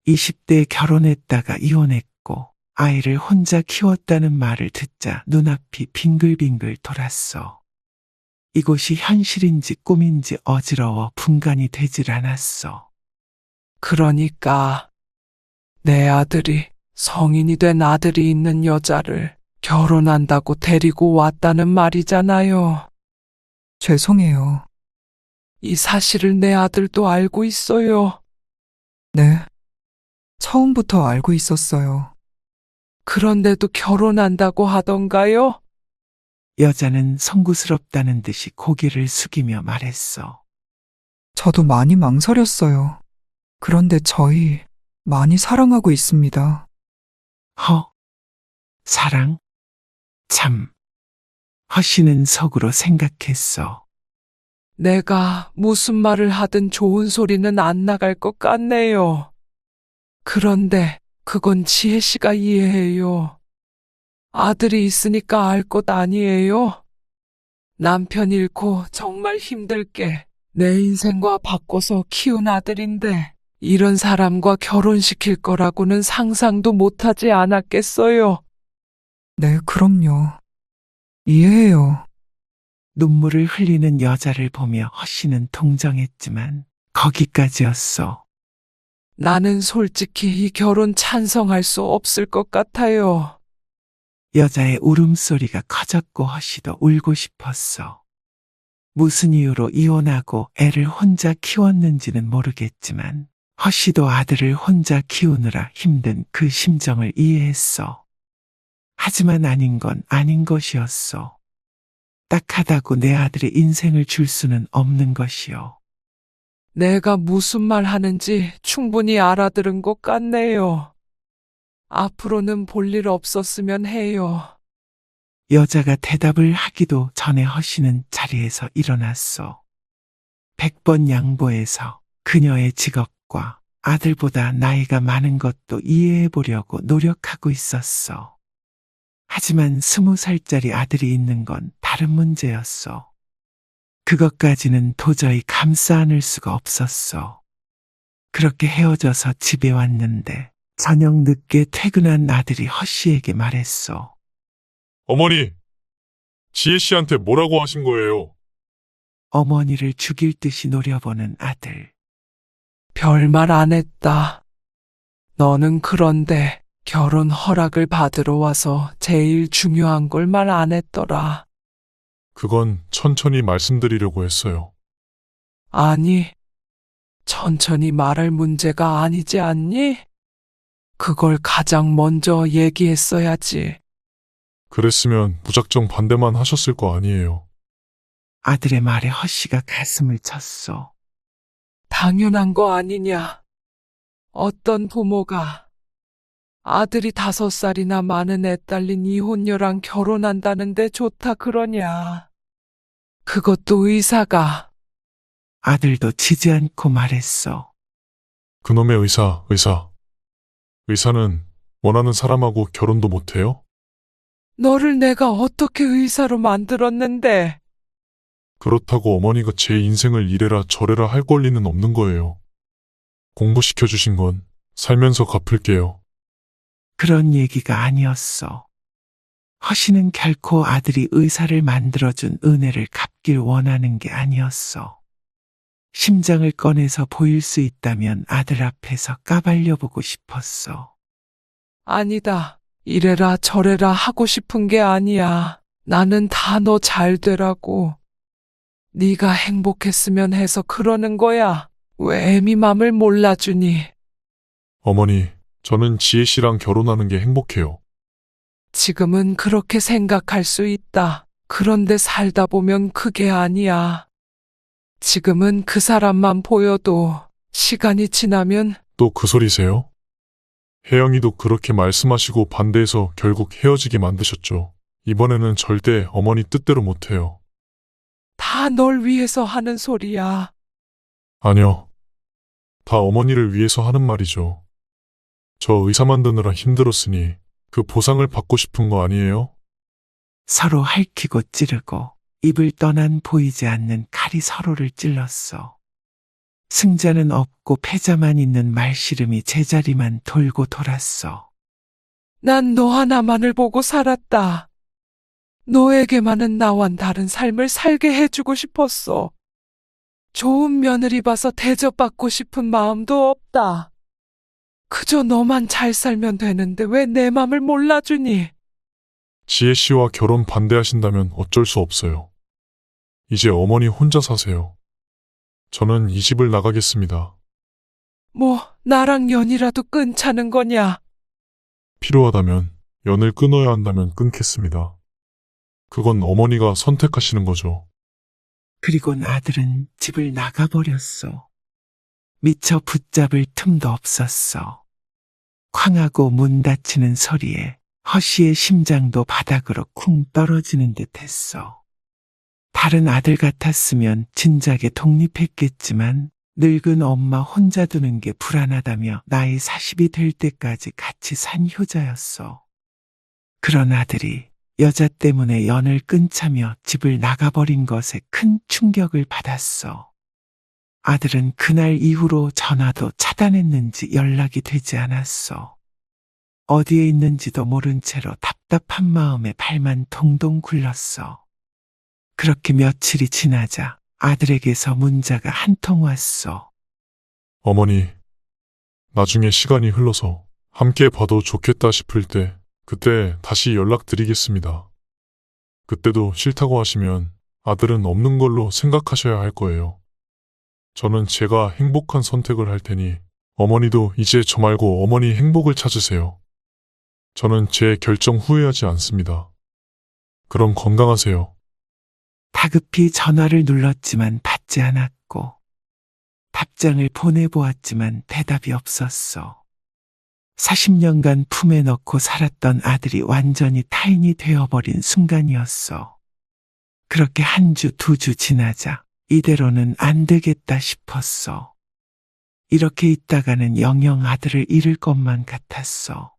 20대에 결혼했다가 이혼했고 아이를 혼자 키웠다는 말을 듣자 눈앞이 빙글빙글 돌았어. 이곳이 현실인지 꿈인지 어지러워 분간이 되질 않았어.
그러니까 내 아들이 성인이 된 아들이 있는 여자를 결혼한다고 데리고 왔다는 말이잖아요.
죄송해요.
이 사실을 내 아들도 알고 있어요.
네. 처음부터 알고 있었어요.
그런데도 결혼한다고 하던가요?
여자는 송구스럽다는 듯이 고개를 숙이며 말했어.
저도 많이 망설였어요. 그런데 저희 많이 사랑하고 있습니다.
사랑? 참. 허씨는 속으로 생각했어.
내가 무슨 말을 하든 좋은 소리는 안 나갈 것 같네요. 그런데 그건 지혜씨가 이해해요. 아들이 있으니까 알 것 아니에요? 남편 잃고 정말 힘들게 내 인생과 바꿔서 키운 아들인데 이런 사람과 결혼시킬 거라고는 상상도 못하지 않았겠어요.
네, 그럼요. 이해해요.
눈물을 흘리는 여자를 보며 허씨는 동정했지만 거기까지였어.
나는 솔직히 이 결혼 찬성할 수 없을 것 같아요.
여자의 울음소리가 커졌고 허씨도 울고 싶었어. 무슨 이유로 이혼하고 애를 혼자 키웠는지는 모르겠지만 허씨도 아들을 혼자 키우느라 힘든 그 심정을 이해했어. 하지만 아닌 건 아닌 것이었어. 딱하다고 내 아들의 인생을 줄 수는 없는 것이요.
내가 무슨 말 하는지 충분히 알아들은 것 같네요. 앞으로는 볼 일 없었으면 해요.
여자가 대답을 하기도 전에 허씨는 자리에서 일어났어. 100번 양보해서 그녀의 직업과 아들보다 나이가 많은 것도 이해해 보려고 노력하고 있었어. 하지만 20살짜리 아들이 있는 건 다른 문제였어. 그것까지는 도저히 감싸 안을 수가 없었어. 그렇게 헤어져서 집에 왔는데 저녁 늦게 퇴근한 아들이 허씨에게 말했어.
어머니, 지혜 씨한테 뭐라고 하신 거예요?
어머니를 죽일 듯이 노려보는 아들.
별말 안 했다. 너는 그런데 결혼 허락을 받으러 와서 제일 중요한 걸 말 안 했더라.
그건 천천히 말씀드리려고 했어요.
아니, 천천히 말할 문제가 아니지 않니? 그걸 가장 먼저 얘기했어야지.
그랬으면 무작정 반대만 하셨을 거 아니에요.
아들의 말에 허씨가 가슴을 쳤어.
당연한 거 아니냐. 어떤 부모가 아들이 5살이나 많은 애 딸린 이혼녀랑 결혼한다는데 좋다 그러냐. 그것도 의사가.
아들도 지지 않고 말했어.
그놈의 의사는 원하는 사람하고 결혼도 못해요?
너를 내가 어떻게 의사로 만들었는데.
그렇다고 어머니가 제 인생을 이래라 저래라 할 권리는 없는 거예요. 공부시켜주신 건 살면서 갚을게요.
그런 얘기가 아니었어. 허씨는 결코 아들이 의사를 만들어준 은혜를 갚길 원하는 게 아니었어. 심장을 꺼내서 보일 수 있다면 아들 앞에서 까발려보고 싶었어.
아니다. 이래라 저래라 하고 싶은 게 아니야. 나는 다 너 잘 되라고. 네가 행복했으면 해서 그러는 거야. 왜 애미 맘을 몰라주니?
어머니, 저는 지혜 씨랑 결혼하는 게 행복해요.
지금은 그렇게 생각할 수 있다. 그런데 살다 보면 그게 아니야. 지금은 그 사람만 보여도 시간이 지나면
또 그 소리세요? 혜영이도 그렇게 말씀하시고 반대해서 결국 헤어지게 만드셨죠. 이번에는 절대 어머니 뜻대로 못해요.
다 널 위해서 하는 소리야.
아니요. 다 어머니를 위해서 하는 말이죠. 저 의사 만드느라 힘들었으니 그 보상을 받고 싶은 거 아니에요?
서로 핥히고 찌르고 입을 떠난 보이지 않는 칼이 서로를 찔렀어. 승자는 없고 패자만 있는 말씨름이 제자리만 돌고 돌았어.
난 너 하나만을 보고 살았다. 너에게만은 나와는 다른 삶을 살게 해주고 싶었어. 좋은 며느리 봐서 대접받고 싶은 마음도 없다. 그저 너만 잘 살면 되는데 왜 내 맘을 몰라주니?
지혜 씨와 결혼 반대하신다면 어쩔 수 없어요. 이제 어머니 혼자 사세요. 저는 이 집을 나가겠습니다.
뭐 나랑 연이라도 끊자는 거냐?
필요하다면, 연을 끊어야 한다면 끊겠습니다. 그건 어머니가 선택하시는 거죠.
그리곤 아들은 집을 나가버렸어. 미처 붙잡을 틈도 없었어. 쾅하고 문 닫히는 소리에 허씨의 심장도 바닥으로 쿵 떨어지는 듯 했어. 다른 아들 같았으면 진작에 독립했겠지만 늙은 엄마 혼자 두는 게 불안하다며 나이 40이 될 때까지 같이 산 효자였어. 그런 아들이 여자 때문에 연을 끊자며 집을 나가버린 것에 큰 충격을 받았어. 아들은 그날 이후로 전화도 차단했는지 연락이 되지 않았어. 어디에 있는지도 모른 채로 답답한 마음에 발만 동동 굴렀어. 그렇게 며칠이 지나자 아들에게서 문자가 한 통 왔어.
어머니, 나중에 시간이 흘러서 함께 봐도 좋겠다 싶을 때 그때 다시 연락드리겠습니다. 그때도 싫다고 하시면 아들은 없는 걸로 생각하셔야 할 거예요. 저는 제가 행복한 선택을 할 테니 어머니도 이제 저 말고 어머니 행복을 찾으세요. 저는 제 결정 후회하지 않습니다. 그럼 건강하세요.
다급히 전화를 눌렀지만 받지 않았고 답장을 보내보았지만 대답이 없었어. 40년간 품에 넣고 살았던 아들이 완전히 타인이 되어버린 순간이었어. 그렇게 한 주, 두 주 지나자 이대로는 안 되겠다 싶었어. 이렇게 있다가는 영영 아들을 잃을 것만 같았어.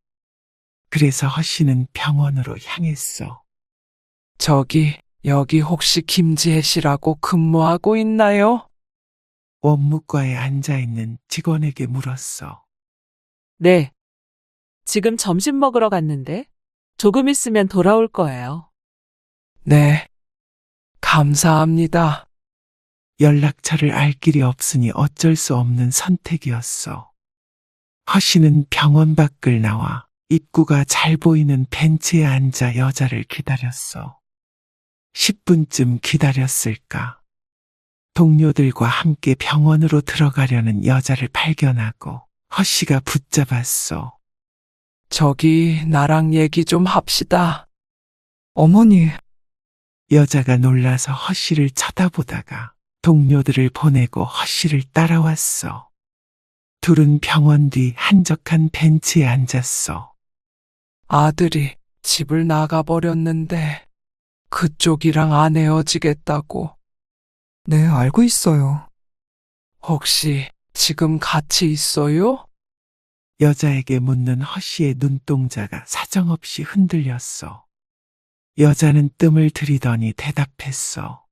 그래서 허씨는 병원으로 향했어.
여기 혹시 김지혜 씨라고 근무하고 있나요?
원무과에 앉아있는 직원에게 물었어.
네. 지금 점심 먹으러 갔는데 조금 있으면 돌아올 거예요.
네. 감사합니다.
연락처를 알 길이 없으니 어쩔 수 없는 선택이었어. 허씨는 병원 밖을 나와 입구가 잘 보이는 벤치에 앉아 여자를 기다렸어. 10분쯤 기다렸을까. 동료들과 함께 병원으로 들어가려는 여자를 발견하고 허씨가 붙잡았어.
나랑 얘기 좀 합시다.
어머니,
여자가 놀라서 허씨를 쳐다보다가 동료들을 보내고 허씨를 따라왔어. 둘은 병원 뒤 한적한 벤치에 앉았어.
아들이 집을 나가버렸는데 그쪽이랑 안 헤어지겠다고.
네, 알고 있어요.
혹시 지금 같이 있어요?
여자에게 묻는 허씨의 눈동자가 사정없이 흔들렸어. 여자는 뜸을 들이더니 대답했어.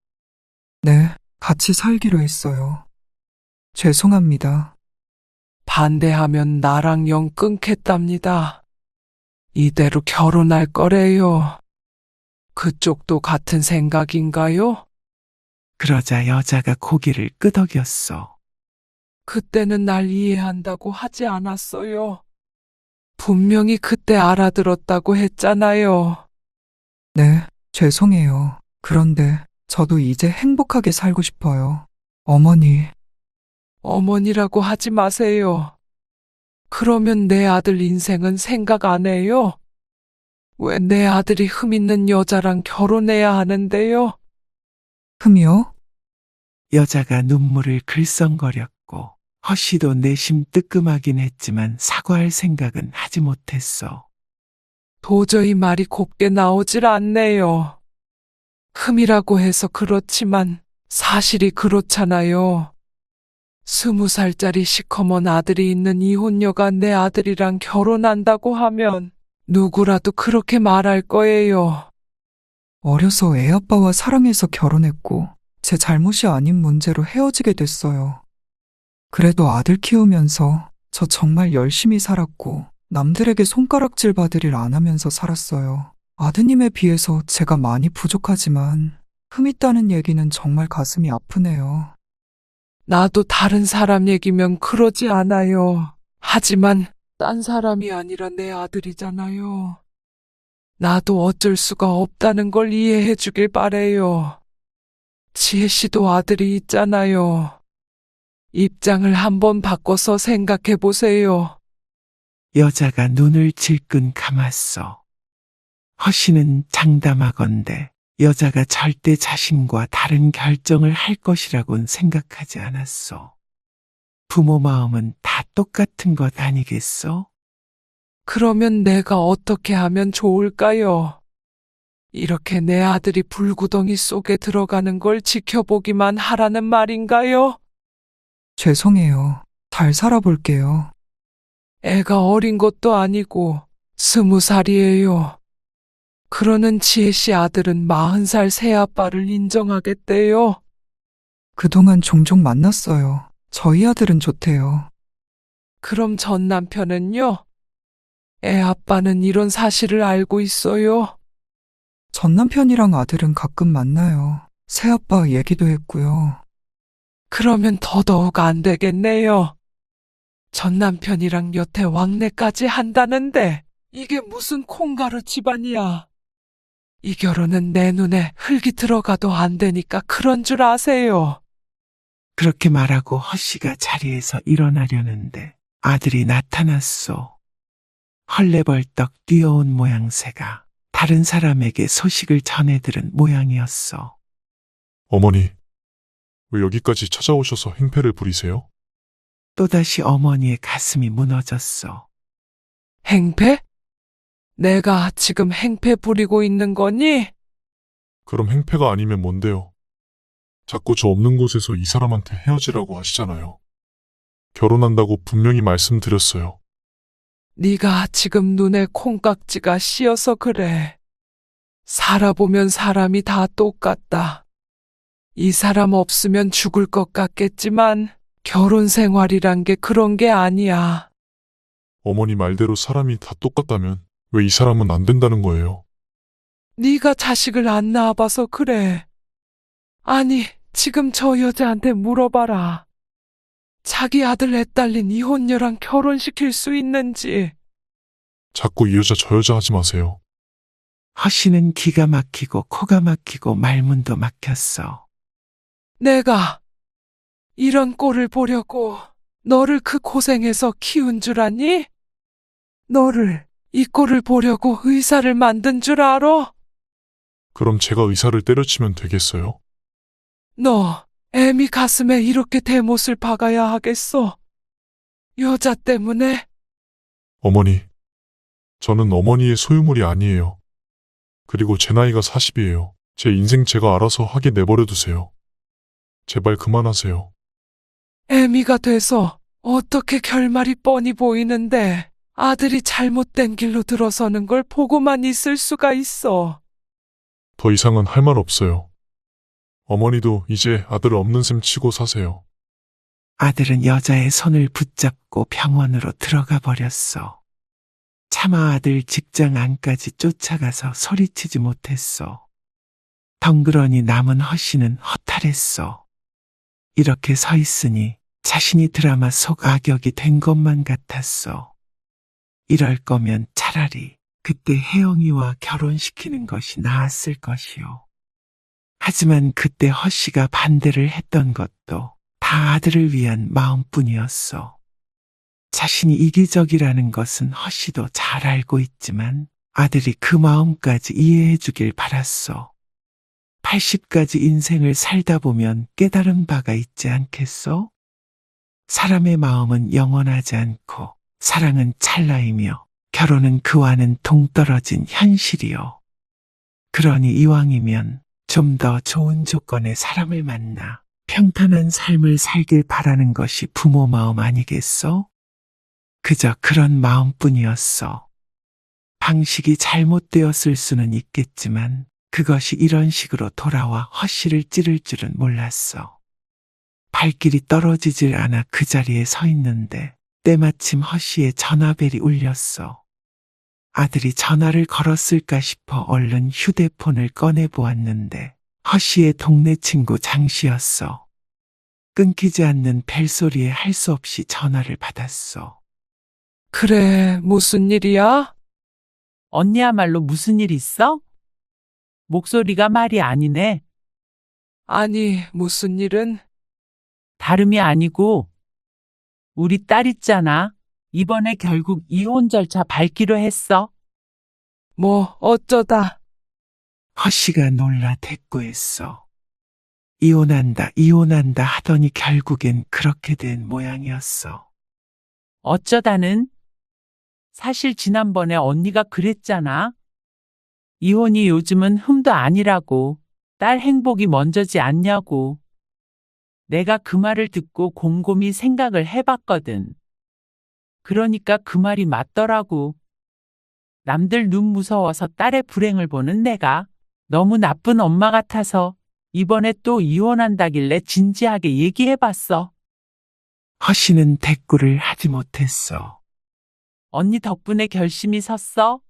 네, 같이 살기로 했어요. 죄송합니다.
반대하면 나랑 영 끊겠답니다. 이대로 결혼할 거래요. 그쪽도 같은 생각인가요?
그러자 여자가 고개를 끄덕였어.
그때는 날 이해한다고 하지 않았어요. 분명히 그때 알아들었다고 했잖아요.
네, 죄송해요. 그런데 저도 이제 행복하게 살고 싶어요. 어머니,
어머니라고 하지 마세요. 그러면 내 아들 인생은 생각 안 해요? 왜 내 아들이 흠 있는 여자랑 결혼해야 하는데요?
흠이요?
여자가 눈물을 글썽거렸고 허씨도 내심 뜨끔하긴 했지만 사과할 생각은 하지 못했어.
도저히 말이 곱게 나오질 않네요. 흠이라고 해서 그렇지만 사실이 그렇잖아요. 20살짜리 시커먼 아들이 있는 이혼녀가 내 아들이랑 결혼한다고 하면 누구라도 그렇게 말할 거예요.
어려서 애아빠와 사랑해서 결혼했고 제 잘못이 아닌 문제로 헤어지게 됐어요. 그래도 아들 키우면서 저 정말 열심히 살았고 남들에게 손가락질 받을 일 안 하면서 살았어요. 아드님에 비해서 제가 많이 부족하지만 흠 있다는 얘기는 정말 가슴이 아프네요.
나도 다른 사람 얘기면 그러지 않아요. 하지만 딴 사람이 아니라 내 아들이잖아요. 나도 어쩔 수가 없다는 걸 이해해 주길 바래요. 지혜 씨도 아들이 있잖아요. 입장을 한번 바꿔서 생각해 보세요.
여자가 눈을 질끈 감았어. 허씨는 장담하건대 여자가 절대 자신과 다른 결정을 할 것이라곤 생각하지 않았어. 부모 마음은 다 똑같은 것 아니겠어?
그러면 내가 어떻게 하면 좋을까요? 이렇게 내 아들이 불구덩이 속에 들어가는 걸 지켜보기만 하라는 말인가요?
죄송해요. 잘 살아볼게요.
애가 어린 것도 아니고 20살이에요. 그러는 지혜 씨 아들은 40살 새아빠를 인정하겠대요.
그동안 종종 만났어요. 저희 아들은 좋대요.
그럼 전 남편은요? 애 아빠는 이런 사실을 알고 있어요.
전 남편이랑 아들은 가끔 만나요. 새아빠 얘기도 했고요.
그러면 더더욱 안 되겠네요. 전 남편이랑 여태 왕래까지 한다는데 이게 무슨 콩가루 집안이야. 이 결혼은 내 눈에 흙이 들어가도 안 되니까 그런 줄 아세요.
그렇게 말하고 허씨가 자리에서 일어나려는데 아들이 나타났소. 헐레벌떡 뛰어온 모양새가 다른 사람에게 소식을 전해들은 모양이었어.
어머니, 왜 여기까지 찾아오셔서 행패를 부리세요?
또다시 어머니의 가슴이 무너졌어.
행패? 내가 지금 행패 부리고 있는 거니?
그럼 행패가 아니면 뭔데요? 자꾸 저 없는 곳에서 이 사람한테 헤어지라고 하시잖아요. 결혼한다고 분명히 말씀드렸어요.
네가 지금 눈에 콩깍지가 씌어서 그래. 살아보면 사람이 다 똑같다. 이 사람 없으면 죽을 것 같겠지만 결혼 생활이란 게 그런 게 아니야.
어머니 말대로 사람이 다 똑같다면 왜 이 사람은 안 된다는 거예요?
네가 자식을 안 낳아봐서 그래. 아니, 지금 저 여자한테 물어봐라. 자기 아들 애 딸린 이혼녀랑 결혼시킬 수 있는지.
자꾸 이 여자 저 여자 하지 마세요.
허씨는 기가 막히고 코가 막히고 말문도 막혔어.
내가 이런 꼴을 보려고 너를 그 고생해서 키운 줄 아니? 너를 이 꼴을 보려고 의사를 만든 줄 알아?
그럼 제가 의사를 때려치면 되겠어요?
너 애미 가슴에 이렇게 대못을 박아야 하겠어. 여자 때문에?
어머니, 저는 어머니의 소유물이 아니에요. 그리고 제 나이가 40이에요. 제 인생 제가 알아서 하게 내버려 두세요. 제발 그만하세요.
애미가 돼서 어떻게 결말이 뻔히 보이는데 아들이 잘못된 길로 들어서는 걸 보고만 있을 수가 있어.
더 이상은 할 말 없어요. 어머니도 이제 아들 없는 셈 치고 사세요.
아들은 여자의 손을 붙잡고 병원으로 들어가 버렸어. 차마 아들 직장 안까지 쫓아가서 소리치지 못했어. 덩그러니 남은 허씨는 허탈했어. 이렇게 서 있으니 자신이 드라마 속 악역이 된 것만 같았어. 이럴 거면 차라리 그때 혜영이와 결혼시키는 것이 나았을 것이요. 하지만 그때 허씨가 반대를 했던 것도 다 아들을 위한 마음뿐이었어. 자신이 이기적이라는 것은 허씨도 잘 알고 있지만 아들이 그 마음까지 이해해 주길 바랐어. 80까지 인생을 살다 보면 깨달은 바가 있지 않겠어? 사람의 마음은 영원하지 않고 사랑은 찰나이며 결혼은 그와는 동떨어진 현실이요. 그러니 이왕이면 좀 더 좋은 조건의 사람을 만나 평탄한 삶을 살길 바라는 것이 부모 마음 아니겠어? 그저 그런 마음뿐이었어. 방식이 잘못되었을 수는 있겠지만 그것이 이런 식으로 돌아와 허씨를 찌를 줄은 몰랐어. 발길이 떨어지질 않아 그 자리에 서 있는데 때마침 허씨의 전화벨이 울렸어. 아들이 전화를 걸었을까 싶어 얼른 휴대폰을 꺼내보았는데 허씨의 동네 친구 장씨였어. 끊기지 않는 벨소리에 할 수 없이 전화를 받았어.
그래, 무슨 일이야?
언니야말로 무슨 일 있어? 목소리가 말이 아니네.
아니, 무슨 일은?
다름이 아니고 우리 딸 있잖아. 이번에 결국 이혼 절차 밟기로 했어.
뭐 어쩌다.
허씨가 놀라 대꾸했어. 이혼한다 하더니 결국엔 그렇게 된 모양이었어.
어쩌다는? 사실 지난번에 언니가 그랬잖아. 이혼이 요즘은 흠도 아니라고. 딸 행복이 먼저지 않냐고. 내가 그 말을 듣고 곰곰이 생각을 해봤거든. 그러니까 그 말이 맞더라고. 남들 눈 무서워서 딸의 불행을 보는 내가 너무 나쁜 엄마 같아서 이번에 또 이혼한다길래 진지하게 얘기해봤어.
허씨는 대꾸를 하지 못했어.
언니 덕분에 결심이 섰어?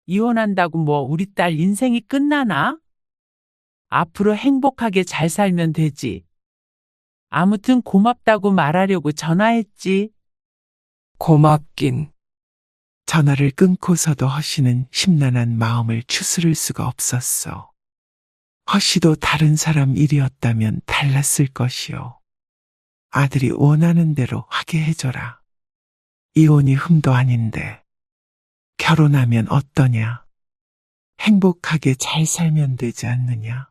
이혼한다고 뭐 우리 딸 인생이 끝나나? 앞으로 행복하게 잘 살면 되지. 아무튼 고맙다고 말하려고 전화했지.
고맙긴.
전화를 끊고서도 허씨는 심란한 마음을 추스를 수가 없었어. 허씨도 다른 사람 일이었다면 달랐을 것이요. 아들이 원하는 대로 하게 해줘라. 이혼이 흠도 아닌데. 결혼하면 어떠냐? 행복하게 잘 살면 되지 않느냐?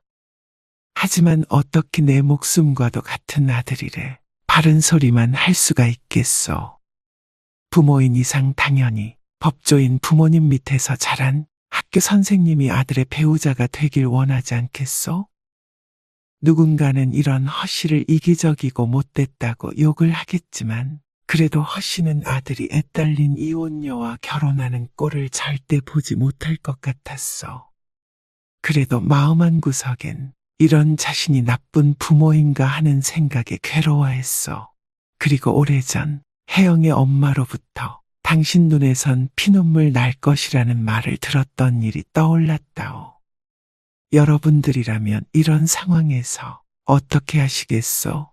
하지만 어떻게 내 목숨과도 같은 아들이래. 바른 소리만 할 수가 있겠소. 부모인 이상 당연히 법조인 부모님 밑에서 자란 학교 선생님이 아들의 배우자가 되길 원하지 않겠소? 누군가는 이런 허씨를 이기적이고 못됐다고 욕을 하겠지만 그래도 허씨는 아들이 애딸린 이혼녀와 결혼하는 꼴을 절대 보지 못할 것 같았어. 그래도 마음 한구석엔 이런 자신이 나쁜 부모인가 하는 생각에 괴로워했어. 그리고 오래전 혜영의 엄마로부터 당신 눈에선 피눈물 날 것이라는 말을 들었던 일이 떠올랐다오. 여러분들이라면 이런 상황에서 어떻게 하시겠소?